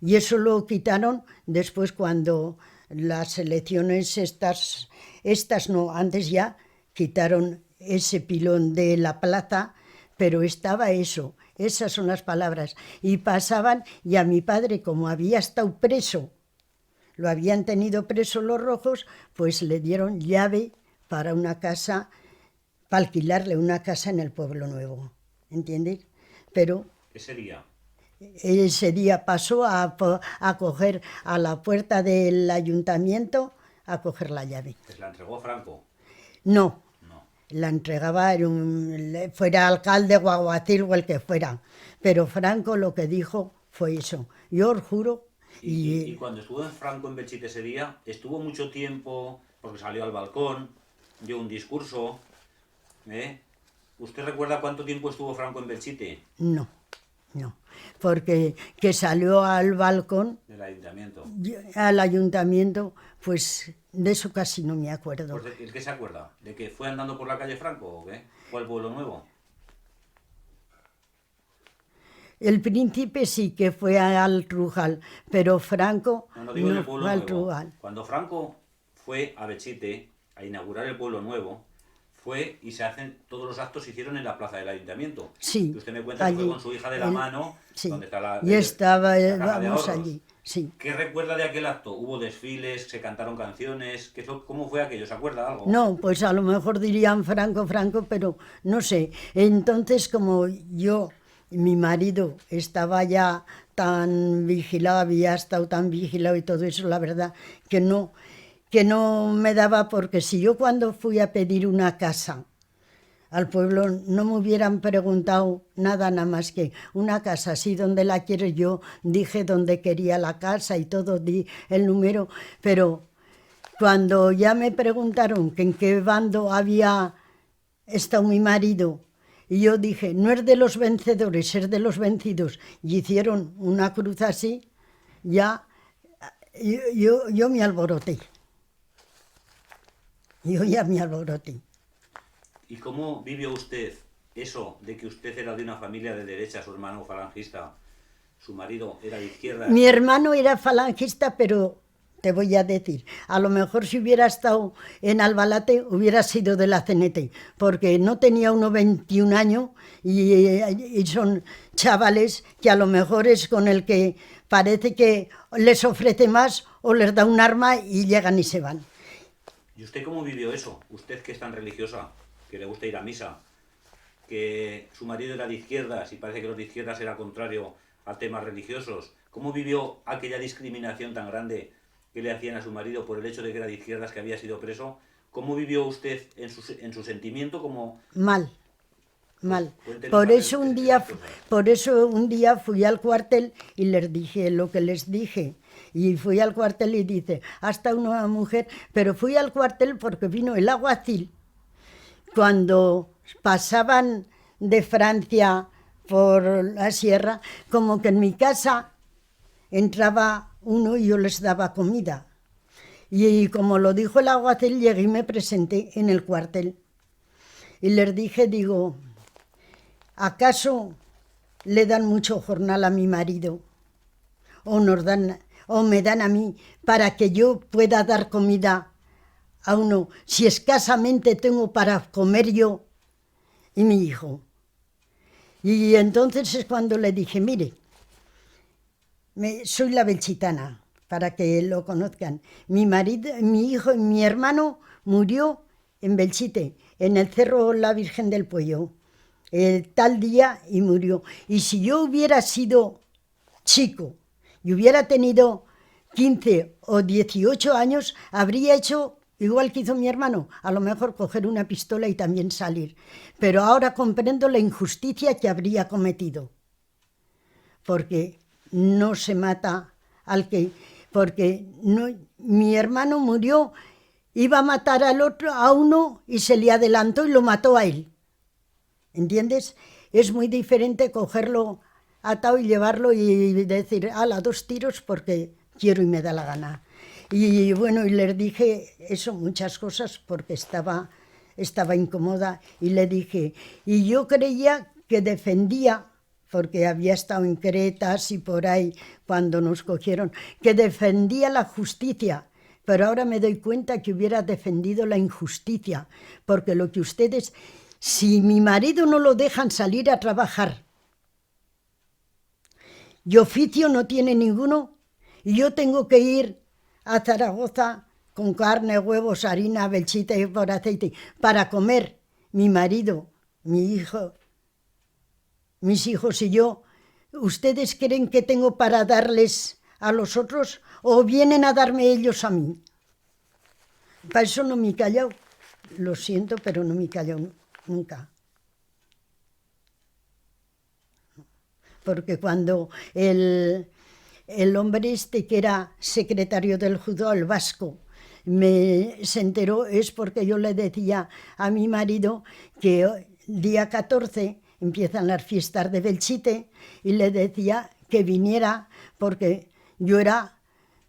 Y eso lo quitaron después cuando las elecciones estas no, antes ya quitaron ese pilón de la plaza, pero estaba eso, esas son las palabras. Y pasaban, y a mi padre, como había estado preso, lo habían tenido preso los rojos, pues le dieron llave para una casa, para alquilarle una casa en el Pueblo Nuevo, ¿entiendes? Pero Ese día. ese día pasó a coger a la puerta del ayuntamiento a coger la llave. ¿Se la entregó Franco? No, No. la entregaba, fuera alcalde o alguacil o el que fuera. Pero Franco lo que dijo fue eso. Yo os juro. Y cuando estuvo en Franco en Belchite ese día, estuvo mucho tiempo, porque salió al balcón, dio un discurso. ¿Usted recuerda cuánto tiempo estuvo Franco en Belchite? No, porque que salió al balcón, Del ayuntamiento. al ayuntamiento, pues de eso casi no me acuerdo. Pues ¿de qué se acuerda? ¿De que fue andando por la calle Franco o qué? ¿Fue al Pueblo Nuevo? El príncipe sí que fue al Trujal, pero Franco No digo en el Pueblo fue al Nuevo. Trujal. Cuando Franco fue a Belchite a inaugurar el Pueblo Nuevo, fue y todos los actos se hicieron en la plaza del ayuntamiento. Sí, Que usted me cuenta allí, que fue con su hija de la mano, sí, donde está la y estaba, caja de vamos ahorros. allí, sí. ¿Qué recuerda de aquel acto? ¿Hubo desfiles? ¿Se cantaron canciones? ¿Cómo fue aquello? ¿Se acuerda algo? No, pues a lo mejor dirían Franco, pero no sé. Entonces, como mi marido estaba ya tan vigilado, había estado tan vigilado y todo eso, la verdad que no me daba, porque si yo cuando fui a pedir una casa al pueblo no me hubieran preguntado nada más que una casa así, ¿dónde la quieres? Yo dije dónde quería la casa y todo, di el número, pero cuando ya me preguntaron que en qué bando había estado mi marido, y yo dije, no es de los vencedores, es de los vencidos, y hicieron una cruz así, ya yo me alboroté. Yo ya me alboroté. ¿Y cómo vivió usted eso de que usted era de una familia de derecha, su hermano falangista, su marido era de izquierda? Mi hermano era falangista, pero te voy a decir, a lo mejor si hubiera estado en Albalate hubiera sido de la CNT, porque no tenía uno 21 años y son chavales que a lo mejor es con el que parece que les ofrece más o les da un arma y llegan y se van. ¿Y usted cómo vivió eso? Usted que es tan religiosa, que le gusta ir a misa, que su marido era de izquierdas y parece que los de izquierdas era contrario a temas religiosos. ¿Cómo vivió aquella discriminación tan grande que le hacían a su marido por el hecho de que era de izquierdas, que había sido preso? ¿Cómo vivió usted en su sentimiento como...? Mal. Cuéntenos Por a ver eso un día fui al cuartel y les dije lo que les dije. Y fui al cuartel y dice, hasta una mujer, pero fui al cuartel porque vino el alguacil. Cuando pasaban de Francia por la sierra, como que en mi casa entraba uno y yo les daba comida. Y como lo dijo el alguacil, llegué y me presenté en el cuartel. Y les dije, digo, ¿acaso le dan mucho jornal a mi marido? ¿O me dan a mí para que yo pueda dar comida a uno, si escasamente tengo para comer yo y mi hijo? Y entonces es cuando le dije, mire, soy la belchitana, para que lo conozcan. Mi marido, mi hijo y mi hermano murió en Belchite, en el Cerro La Virgen del Puello, tal día, y murió. Y si yo hubiera sido chico y hubiera tenido 15 o 18 años, habría hecho igual que hizo mi hermano, a lo mejor coger una pistola y también salir. Pero ahora comprendo la injusticia que habría cometido, porque no se mata al que... Porque no, mi hermano murió, iba a matar al otro, a uno, y se le adelantó y lo mató a él. ¿Entiendes? Es muy diferente cogerlo atado y llevarlo y decir, ala, 2 tiros porque quiero y me da la gana. Y bueno, y les dije eso, muchas cosas, porque estaba incómoda, y le dije, y yo creía que defendía, porque había estado en Cretas y por ahí cuando nos cogieron, que defendía la justicia, pero ahora me doy cuenta que hubiera defendido la injusticia, porque lo que ustedes, si mi marido no lo dejan salir a trabajar, y oficio no tiene ninguno, y yo tengo que ir a Zaragoza con carne, huevos, harina, Belchite y por aceite, para comer mi marido, mi hijo, mis hijos y yo, ¿ustedes creen que tengo para darles a los otros o vienen a darme ellos a mí? Para eso no me he callado. Lo siento, pero no me he callado nunca. Porque cuando el hombre este que era secretario del juzgado, el vasco, se enteró, es porque yo le decía a mi marido que día 14 empiezan las fiestas de Belchite, y le decía que viniera porque yo era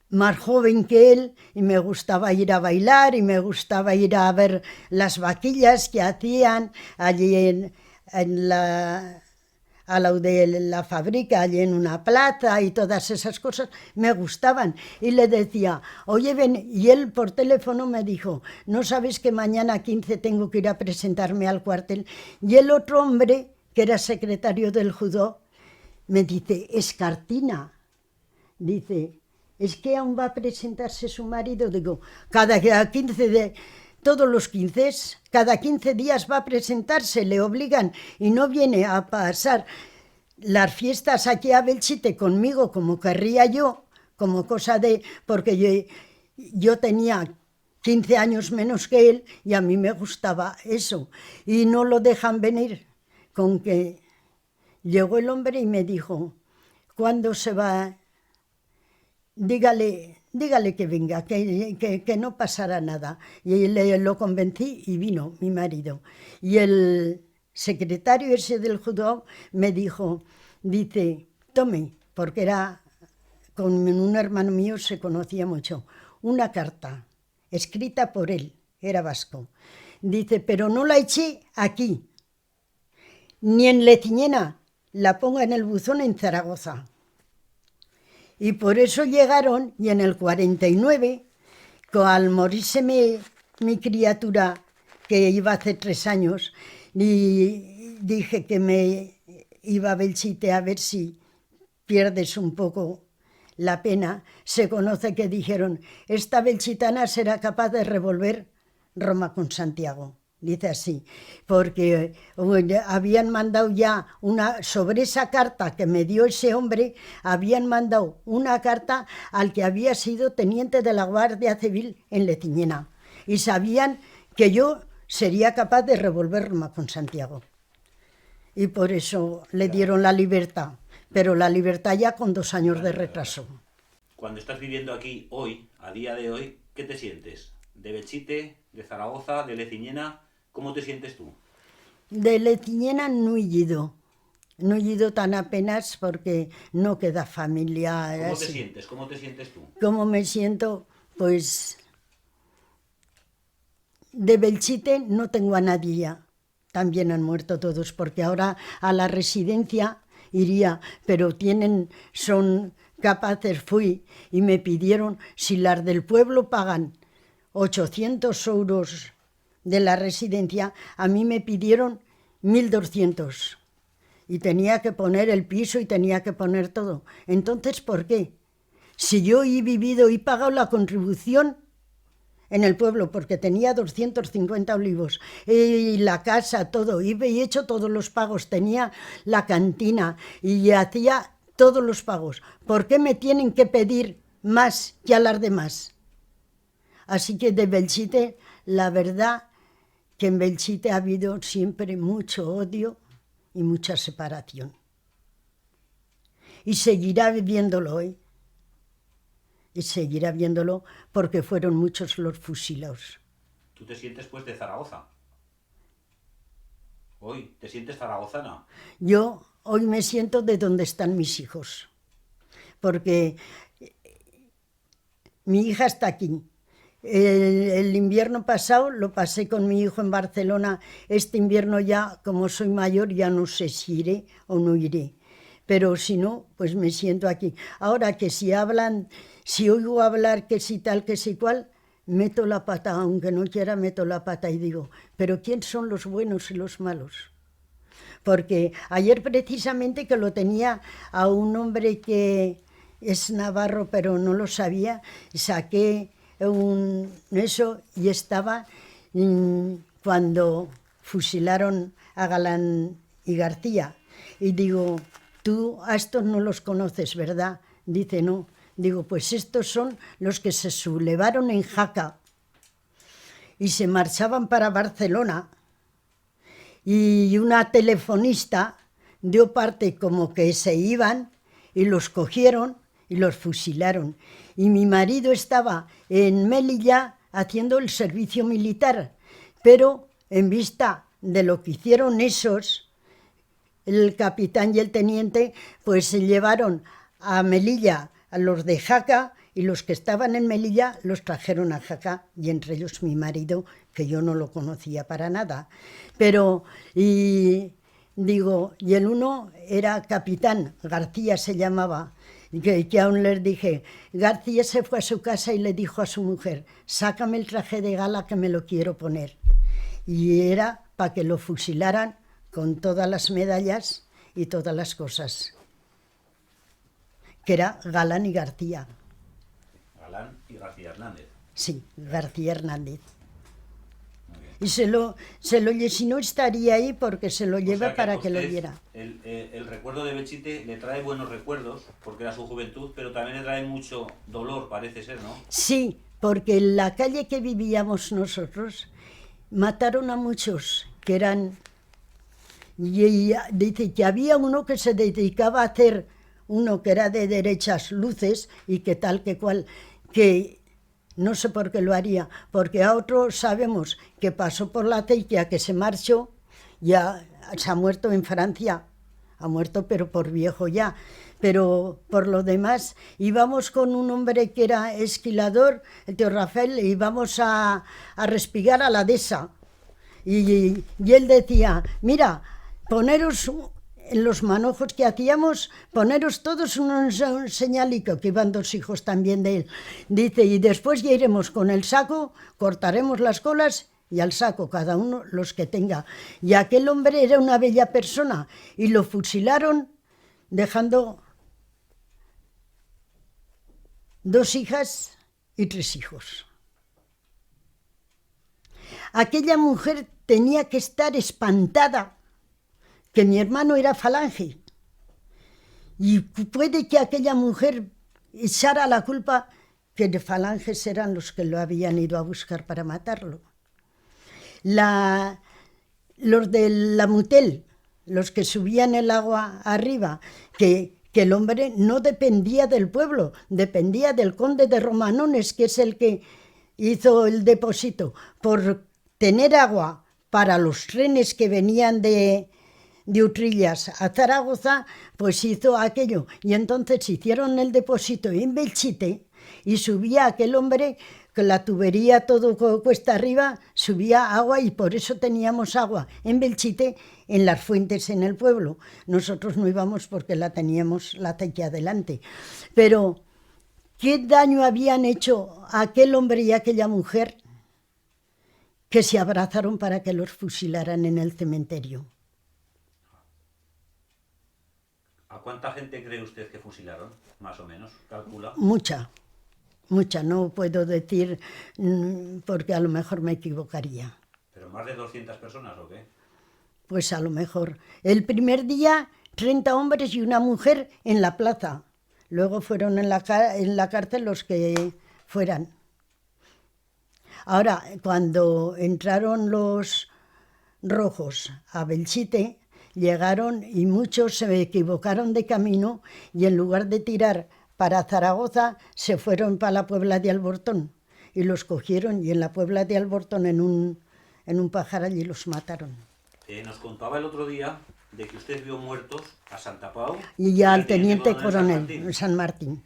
más joven que él y me gustaba ir a bailar y me gustaba ir a ver las vaquillas que hacían allí en la... al lado de la fábrica, allí en una plaza, y todas esas cosas me gustaban. Y le decía, oye, ven, y él por teléfono me dijo, ¿no sabes que mañana 15 tengo que ir a presentarme al cuartel? Y el otro hombre, que era secretario del juzgado, me dice, Escartina, dice, ¿es que aún va a presentarse su marido? Digo, cada 15 todos los 15, cada 15 días va a presentarse, le obligan, y no viene a pasar las fiestas aquí a Belchite conmigo como querría yo, como cosa de... porque yo tenía 15 años menos que él y a mí me gustaba eso, y no lo dejan venir. Con que llegó el hombre y me dijo, ¿cuándo se va? Dígale que venga, que no pasará nada. Y lo convencí y vino mi marido. Y el secretario ese del juzgado me dijo, dice, tome, porque era con un hermano mío, se conocía mucho, una carta escrita por él, era vasco. Dice, pero no la eché aquí, ni en Leciñena, la pongo en el buzón en Zaragoza. Y por eso llegaron, y en el 49, al morirse mi criatura, que iba hace 3 años, y dije que me iba a Belchite a ver si pierdes un poco la pena, se conoce que dijeron, esta belchitana será capaz de revolver Roma con Santiago. Dice así, porque habían mandado ya sobre esa carta que me dio ese hombre, habían mandado una carta al que había sido teniente de la Guardia Civil en Leciñena, y sabían que yo sería capaz de revolver Roma con Santiago. Y por eso le dieron la libertad, pero la libertad ya con 2 años de retraso. Cuando estás viviendo aquí hoy, a día de hoy, ¿qué te sientes? ¿De Belchite, de Zaragoza, de Leciñena? ¿Cómo te sientes tú? De Leciñena no he ido. No he ido tan apenas porque no queda familia. ¿Cómo así. te sientes? ¿Cómo te sientes tú? ¿Cómo me siento? Pues de Belchite no tengo a nadie ya. También han muerto todos, porque ahora a la residencia iría, pero son capaces, fui, y me pidieron, si las del pueblo pagan 800 euros de la residencia, a mí me pidieron 1.200. Y tenía que poner el piso y tenía que poner todo. Entonces, ¿por qué? Si yo he vivido y pagado la contribución en el pueblo, porque tenía 250 olivos, y la casa, todo, y he hecho todos los pagos, tenía la cantina y hacía todos los pagos. ¿Por qué me tienen que pedir más que a las demás? Así que de Belchite, la verdad que en Belchite ha habido siempre mucho odio y mucha separación. Y seguirá viviéndolo hoy. Y seguirá viéndolo porque fueron muchos los fusilados. ¿Tú te sientes pues de Zaragoza? ¿Hoy te sientes zaragozana? Yo hoy me siento de donde están mis hijos, porque mi hija está aquí. El invierno pasado lo pasé con mi hijo en Barcelona. Este invierno ya, como soy mayor, ya no sé si iré o no iré. Pero si no, pues me siento aquí. Ahora que si oigo hablar que si tal, que si cual, meto la pata, aunque no quiera, meto la pata y digo, ¿pero quién son los buenos y los malos? Porque ayer precisamente que lo tenía a un hombre que es navarro, pero no lo sabía, saqué eso y estaba cuando fusilaron a Galán y García. Y digo, tú a estos no los conoces, ¿verdad? Dice, no. Digo, pues estos son los que se sublevaron en Jaca y se marchaban para Barcelona. Y una telefonista dio parte como que se iban y los cogieron y los fusilaron. Y mi marido estaba en Melilla haciendo el servicio militar, pero en vista de lo que hicieron esos, el capitán y el teniente, pues se llevaron a Melilla a los de Jaca y los que estaban en Melilla los trajeron a Jaca, y entre ellos mi marido, que yo no lo conocía para nada. Pero, y el uno era capitán, García se llamaba, que aún les dije, García se fue a su casa y le dijo a su mujer, sácame el traje de gala que me lo quiero poner. Y era para que lo fusilaran con todas las medallas y todas las cosas, que era Galán y García. Galán y García Hernández. Sí, García Hernández. Y si no estaría ahí porque se lo lleva para que lo viera. El recuerdo de Belchite le trae buenos recuerdos, porque era su juventud, pero también le trae mucho dolor, parece ser, ¿no? Sí, porque en la calle que vivíamos nosotros mataron a muchos que eran... Y dice que había uno que se dedicaba a hacer, uno que era de derechas luces y que tal que cual, que no sé por qué lo haría, porque a otro sabemos que pasó por la acequia, que se marchó, ya se ha muerto en Francia, ha muerto pero por viejo ya, pero por lo demás íbamos con un hombre que era esquilador, el tío Rafael, e íbamos a respigar a la dehesa, y él decía, mira, poneros en los manojos que hacíamos, poneros todos un señalico, que iban dos hijos también de él. Dice, y después ya iremos con el saco, cortaremos las colas y al saco, cada uno los que tenga. Y aquel hombre era una bella persona y lo fusilaron dejando 2 hijas y 3 hijos. Aquella mujer tenía que estar espantada, que mi hermano era falange, y puede que aquella mujer echara la culpa que de falanges eran los que lo habían ido a buscar para matarlo. Los de la Mutel, los que subían el agua arriba, que el hombre no dependía del pueblo, dependía del conde de Romanones, que es el que hizo el depósito, por tener agua para los trenes que venían de Utrillas a Zaragoza, pues hizo aquello. Y entonces hicieron el depósito en Belchite y subía aquel hombre con la tubería todo cuesta arriba, subía agua y por eso teníamos agua en Belchite, en las fuentes en el pueblo. Nosotros no íbamos porque la teníamos la acequia delante. Pero, ¿qué daño habían hecho a aquel hombre y a aquella mujer que se abrazaron para que los fusilaran en el cementerio? ¿A cuánta gente cree usted que fusilaron? Más o menos, calcula. Mucha, no puedo decir porque a lo mejor me equivocaría. ¿Pero más de 200 personas o qué? Pues a lo mejor. El primer día, 30 hombres y una mujer en la plaza. Luego fueron en la cárcel los que fueran. Ahora, cuando entraron los rojos a Belchite, llegaron y muchos se equivocaron de camino y en lugar de tirar para Zaragoza, se fueron para la Puebla de Albortón y los cogieron y en la Puebla de Albortón en un pajar allí los mataron. Nos contaba el otro día de que usted vio muertos a Santa Pau Y al teniente San coronel Martín. San Martín.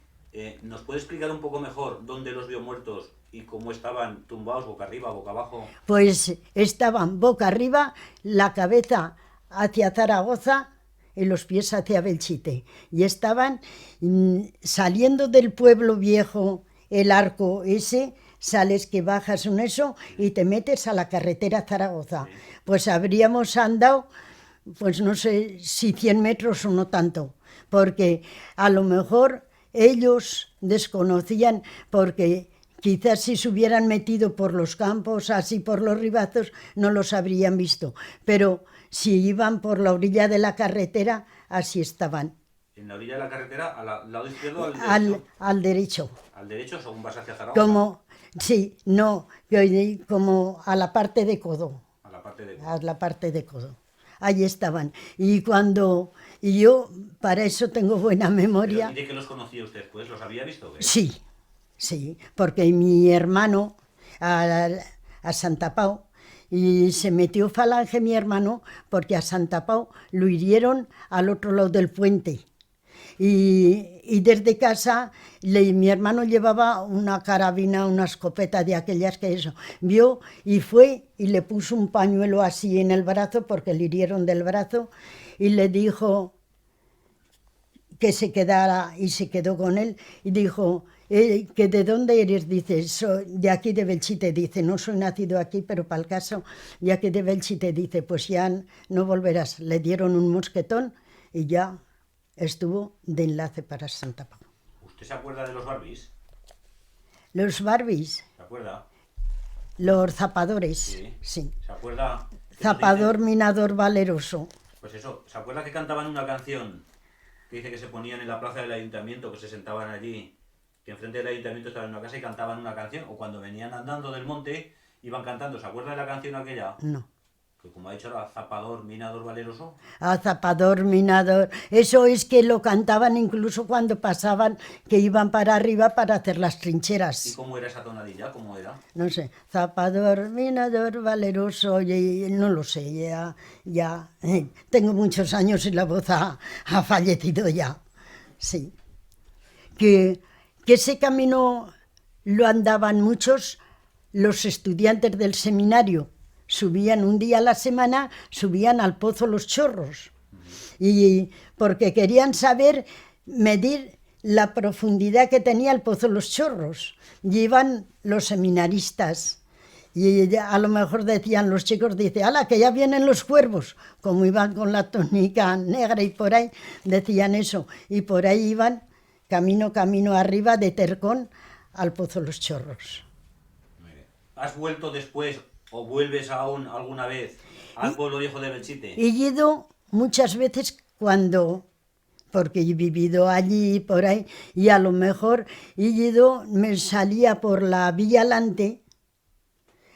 ¿Nos puede explicar un poco mejor dónde los vio muertos y cómo estaban tumbados, boca arriba, boca abajo? Pues estaban boca arriba, la cabeza hacia Zaragoza y los pies hacia Belchite. Y estaban saliendo del pueblo viejo, el arco ese, sales que bajas un eso y te metes a la carretera Zaragoza. Sí. Pues habríamos andado, pues no sé si 100 metros o no tanto, porque a lo mejor ellos desconocían, porque quizás si se hubieran metido por los campos, así por los ribazos, no los habrían visto. Pero si iban por la orilla de la carretera, así estaban. En la orilla de la carretera, al lado izquierdo o al derecho. Al derecho. Al derecho, según vas hacia Zaragoza. Como a la parte de codo. A la parte de... A la parte de codo. Allí estaban. Y yo, para eso tengo buena memoria. ¿Pero y de qué los conocía usted, pues? ¿Los había visto? ¿Qué? Sí, porque mi hermano a Santa Pau, y se metió falange mi hermano porque a Santa Pau lo hirieron al otro lado del puente. Y desde casa mi hermano llevaba una carabina, una escopeta de aquellas que eso, vio y fue y le puso un pañuelo así en el brazo porque le hirieron del brazo y le dijo que se quedara y se quedó con él y dijo, ¿que de dónde eres? Dice, soy de aquí de Belchite, dice, no soy nacido aquí, pero para el caso, de aquí de Belchite, dice, pues ya no volverás. Le dieron un mosquetón y ya estuvo de enlace para Santa Pau. ¿Usted se acuerda de los Barbies? Los Barbies, ¿Se acuerda? los zapadores, sí. ¿Se acuerda? Zapador, minador, valeroso. Pues eso, ¿se acuerda que cantaban una canción que dice que se ponían en la plaza del ayuntamiento, que se sentaban allí, que enfrente del ayuntamiento estaban en una casa y cantaban una canción? O cuando venían andando del monte, iban cantando. ¿Se acuerda de la canción aquella? No. Que como ha dicho ahora, zapador, minador, valeroso. A zapador, minador. Eso es que lo cantaban incluso cuando pasaban, que iban para arriba para hacer las ¿Y trincheras. cómo era esa tonadilla? ¿Cómo era? No sé, zapador, minador, valeroso, no lo sé, ya tengo muchos años y la voz ha fallecido ya. Sí. Que ese camino lo andaban muchos los estudiantes del seminario. Subían un día a la semana, subían al Pozo Los Chorros. Y porque querían medir la profundidad que tenía el Pozo Los Chorros. Y iban los seminaristas. Y a lo mejor decían los chicos, dice, ¡hala, que ya vienen los cuervos! Como iban con la túnica negra y por ahí, decían eso. Y por ahí iban camino arriba de Tercón al Pozo Los Chorros. ¿Has vuelto después o vuelves aún alguna vez al pueblo viejo de Belchite? He ido muchas veces porque he vivido allí y por ahí, y a lo mejor me salía por la Villa Alante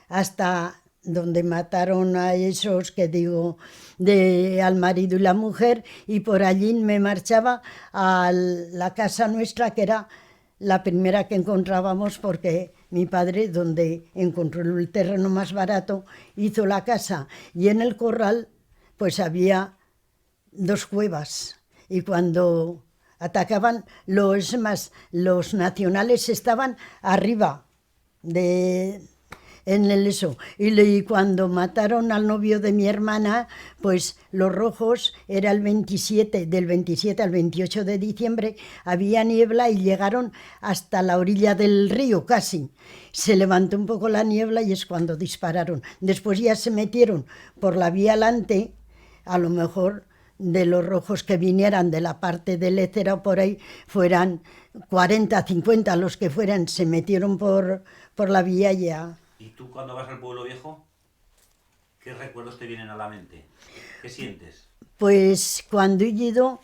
hasta donde mataron a esos que digo, al marido y la mujer, y por allí me marchaba a la casa nuestra, que era la primera que encontrábamos, porque mi padre, donde encontró el terreno más barato, hizo la casa, y en el corral pues había 2 cuevas, y cuando atacaban, los nacionales estaban arriba, en el eso. Y cuando mataron al novio de mi hermana, pues los rojos era el 27, del 27 al 28 de diciembre, había niebla y llegaron hasta la orilla del río casi. Se levantó un poco la niebla y es cuando dispararon. Después ya se metieron por la vía Alante, a lo mejor de los rojos que vinieran de la parte de Lécera o por ahí, fueran 40, 50 los que fueran, se metieron por la vía ya. ¿Y tú cuando vas al pueblo viejo, qué recuerdos te vienen a la mente? ¿Qué sientes? Pues cuando he ido,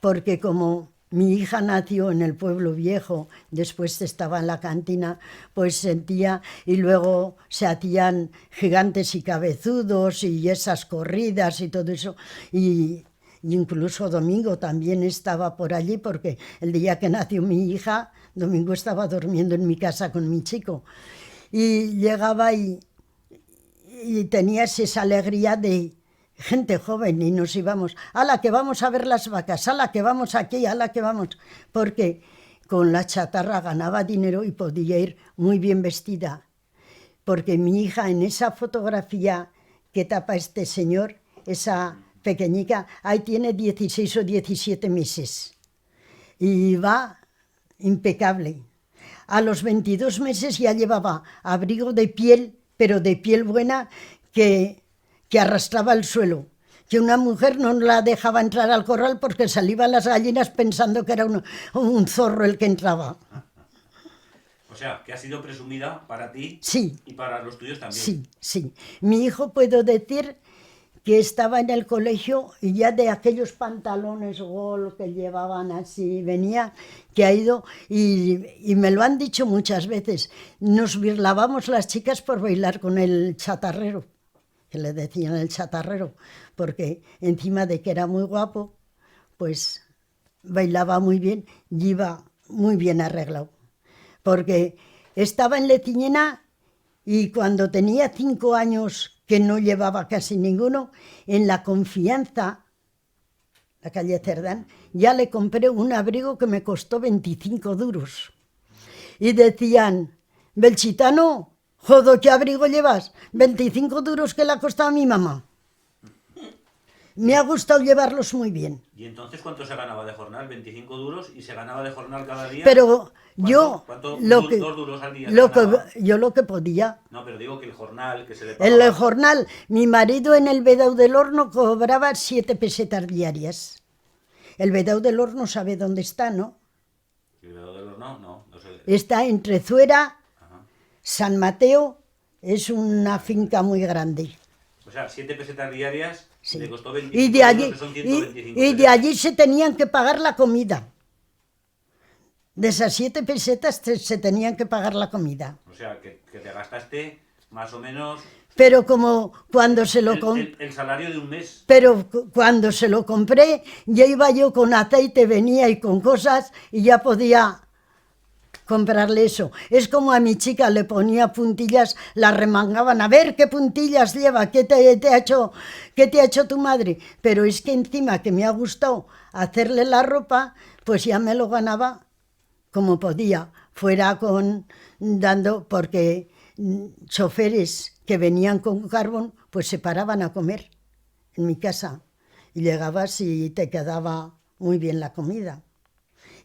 porque como mi hija nació en el pueblo viejo, después estaba en la cantina, pues sentía, y luego se hacían gigantes y cabezudos y esas corridas y todo eso, y incluso Domingo también estaba por allí, porque el día que nació mi hija, Domingo estaba durmiendo en mi casa con mi chico. Y llegaba y tenías esa alegría de gente joven y nos íbamos, ¡hala que vamos a ver las vacas! ¡Hala que vamos aquí! ¡Hala que vamos! Porque con la chatarra ganaba dinero y podía ir muy bien vestida. Porque mi hija en esa fotografía que tapa este señor, esa pequeñica, ahí tiene 16 o 17 meses. Y va impecable. A los 22 meses ya llevaba abrigo de piel, pero de piel buena, que arrastraba el suelo. Que una mujer no la dejaba entrar al corral porque salían las gallinas pensando que era un zorro el que entraba. O sea, que ha sido presumida para ti Sí. Y para los tuyos también. Sí, sí. Mi hijo, puedo decir que estaba en el colegio y ya de aquellos pantalones gol que llevaban así, venía, que ha ido, y me lo han dicho muchas veces, nos birlábamos las chicas por bailar con el chatarrero, que le decían el chatarrero, porque encima de que era muy guapo, pues bailaba muy bien y iba muy bien arreglado. Porque estaba en Letiñena y cuando tenía 5 años, que no llevaba casi ninguno, en La Confianza, la calle Cerdán, ya le compré un abrigo que me costó 25 duros. Y decían, Belchitano, jodo, ¿qué abrigo llevas? 25 duros que le ha costado a mi mamá. Me ha gustado llevarlos muy bien. ¿Y entonces cuánto se ganaba de jornal? 25 duros y se ganaba de jornal cada día. Pero yo, ¿Cuánto? lo que, 2 duros al día yo lo que podía. No, pero digo que el jornal que se le En pagaba. el jornal, mi marido en el Vedao del Horno cobraba 7 pesetas diarias. El Vedao del Horno sabe dónde está, ¿no? ¿El Vedao del Horno? No sé. Está entre Zuera, Ajá. San Mateo, es una finca muy grande. O sea, 7 pesetas diarias, Sí. le costó 25 Y de allí, euros, que son 125 y de pesetas. allí se tenían que pagar la comida. De esas 7 pesetas se tenían que pagar la comida. O sea, que te gastaste más o menos Pero como cuando se lo el salario de un mes. Pero cuando se lo compré, ya iba yo con aceite, venía y con cosas, y ya podía comprarle eso. Es como a mi chica le ponía puntillas, la remangaban, a ver qué puntillas lleva, qué te ha hecho tu madre. Pero es que encima que me ha gustado hacerle la ropa, pues ya me lo ganaba como podía, fuera porque choferes que venían con carbón, pues se paraban a comer en mi casa. Y llegabas y te quedaba muy bien la comida.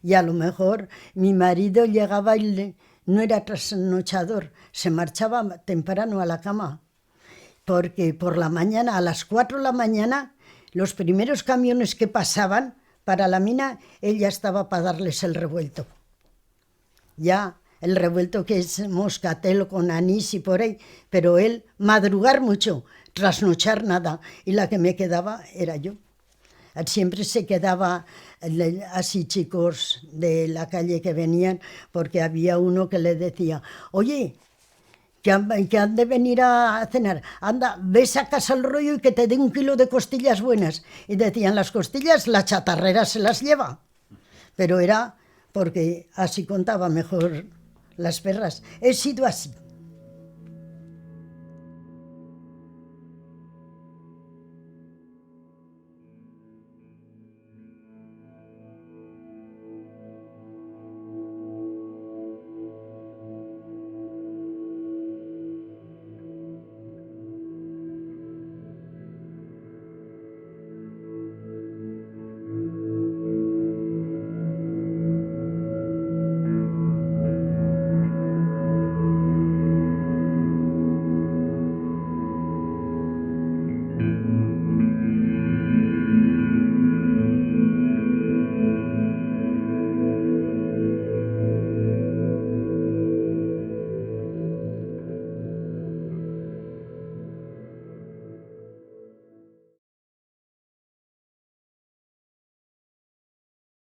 Y a lo mejor mi marido llegaba y no era trasnochador, se marchaba temprano a la cama. Porque por la mañana, a las 4 de la mañana, los primeros camiones que pasaban para la mina, ella estaba para darles el revuelto. Ya, el revuelto que es moscatel con anís y por ahí, pero él madrugar mucho, trasnochar nada, y la que me quedaba era yo. Siempre se quedaba así chicos de la calle que venían, porque había uno que le decía, oye, que han de venir a cenar, anda, ves a casa el rollo y que te dé 1 kilo de costillas buenas. Y decían, las costillas la chatarrera se las lleva, pero era porque así contaba mejor las perras. He sido así.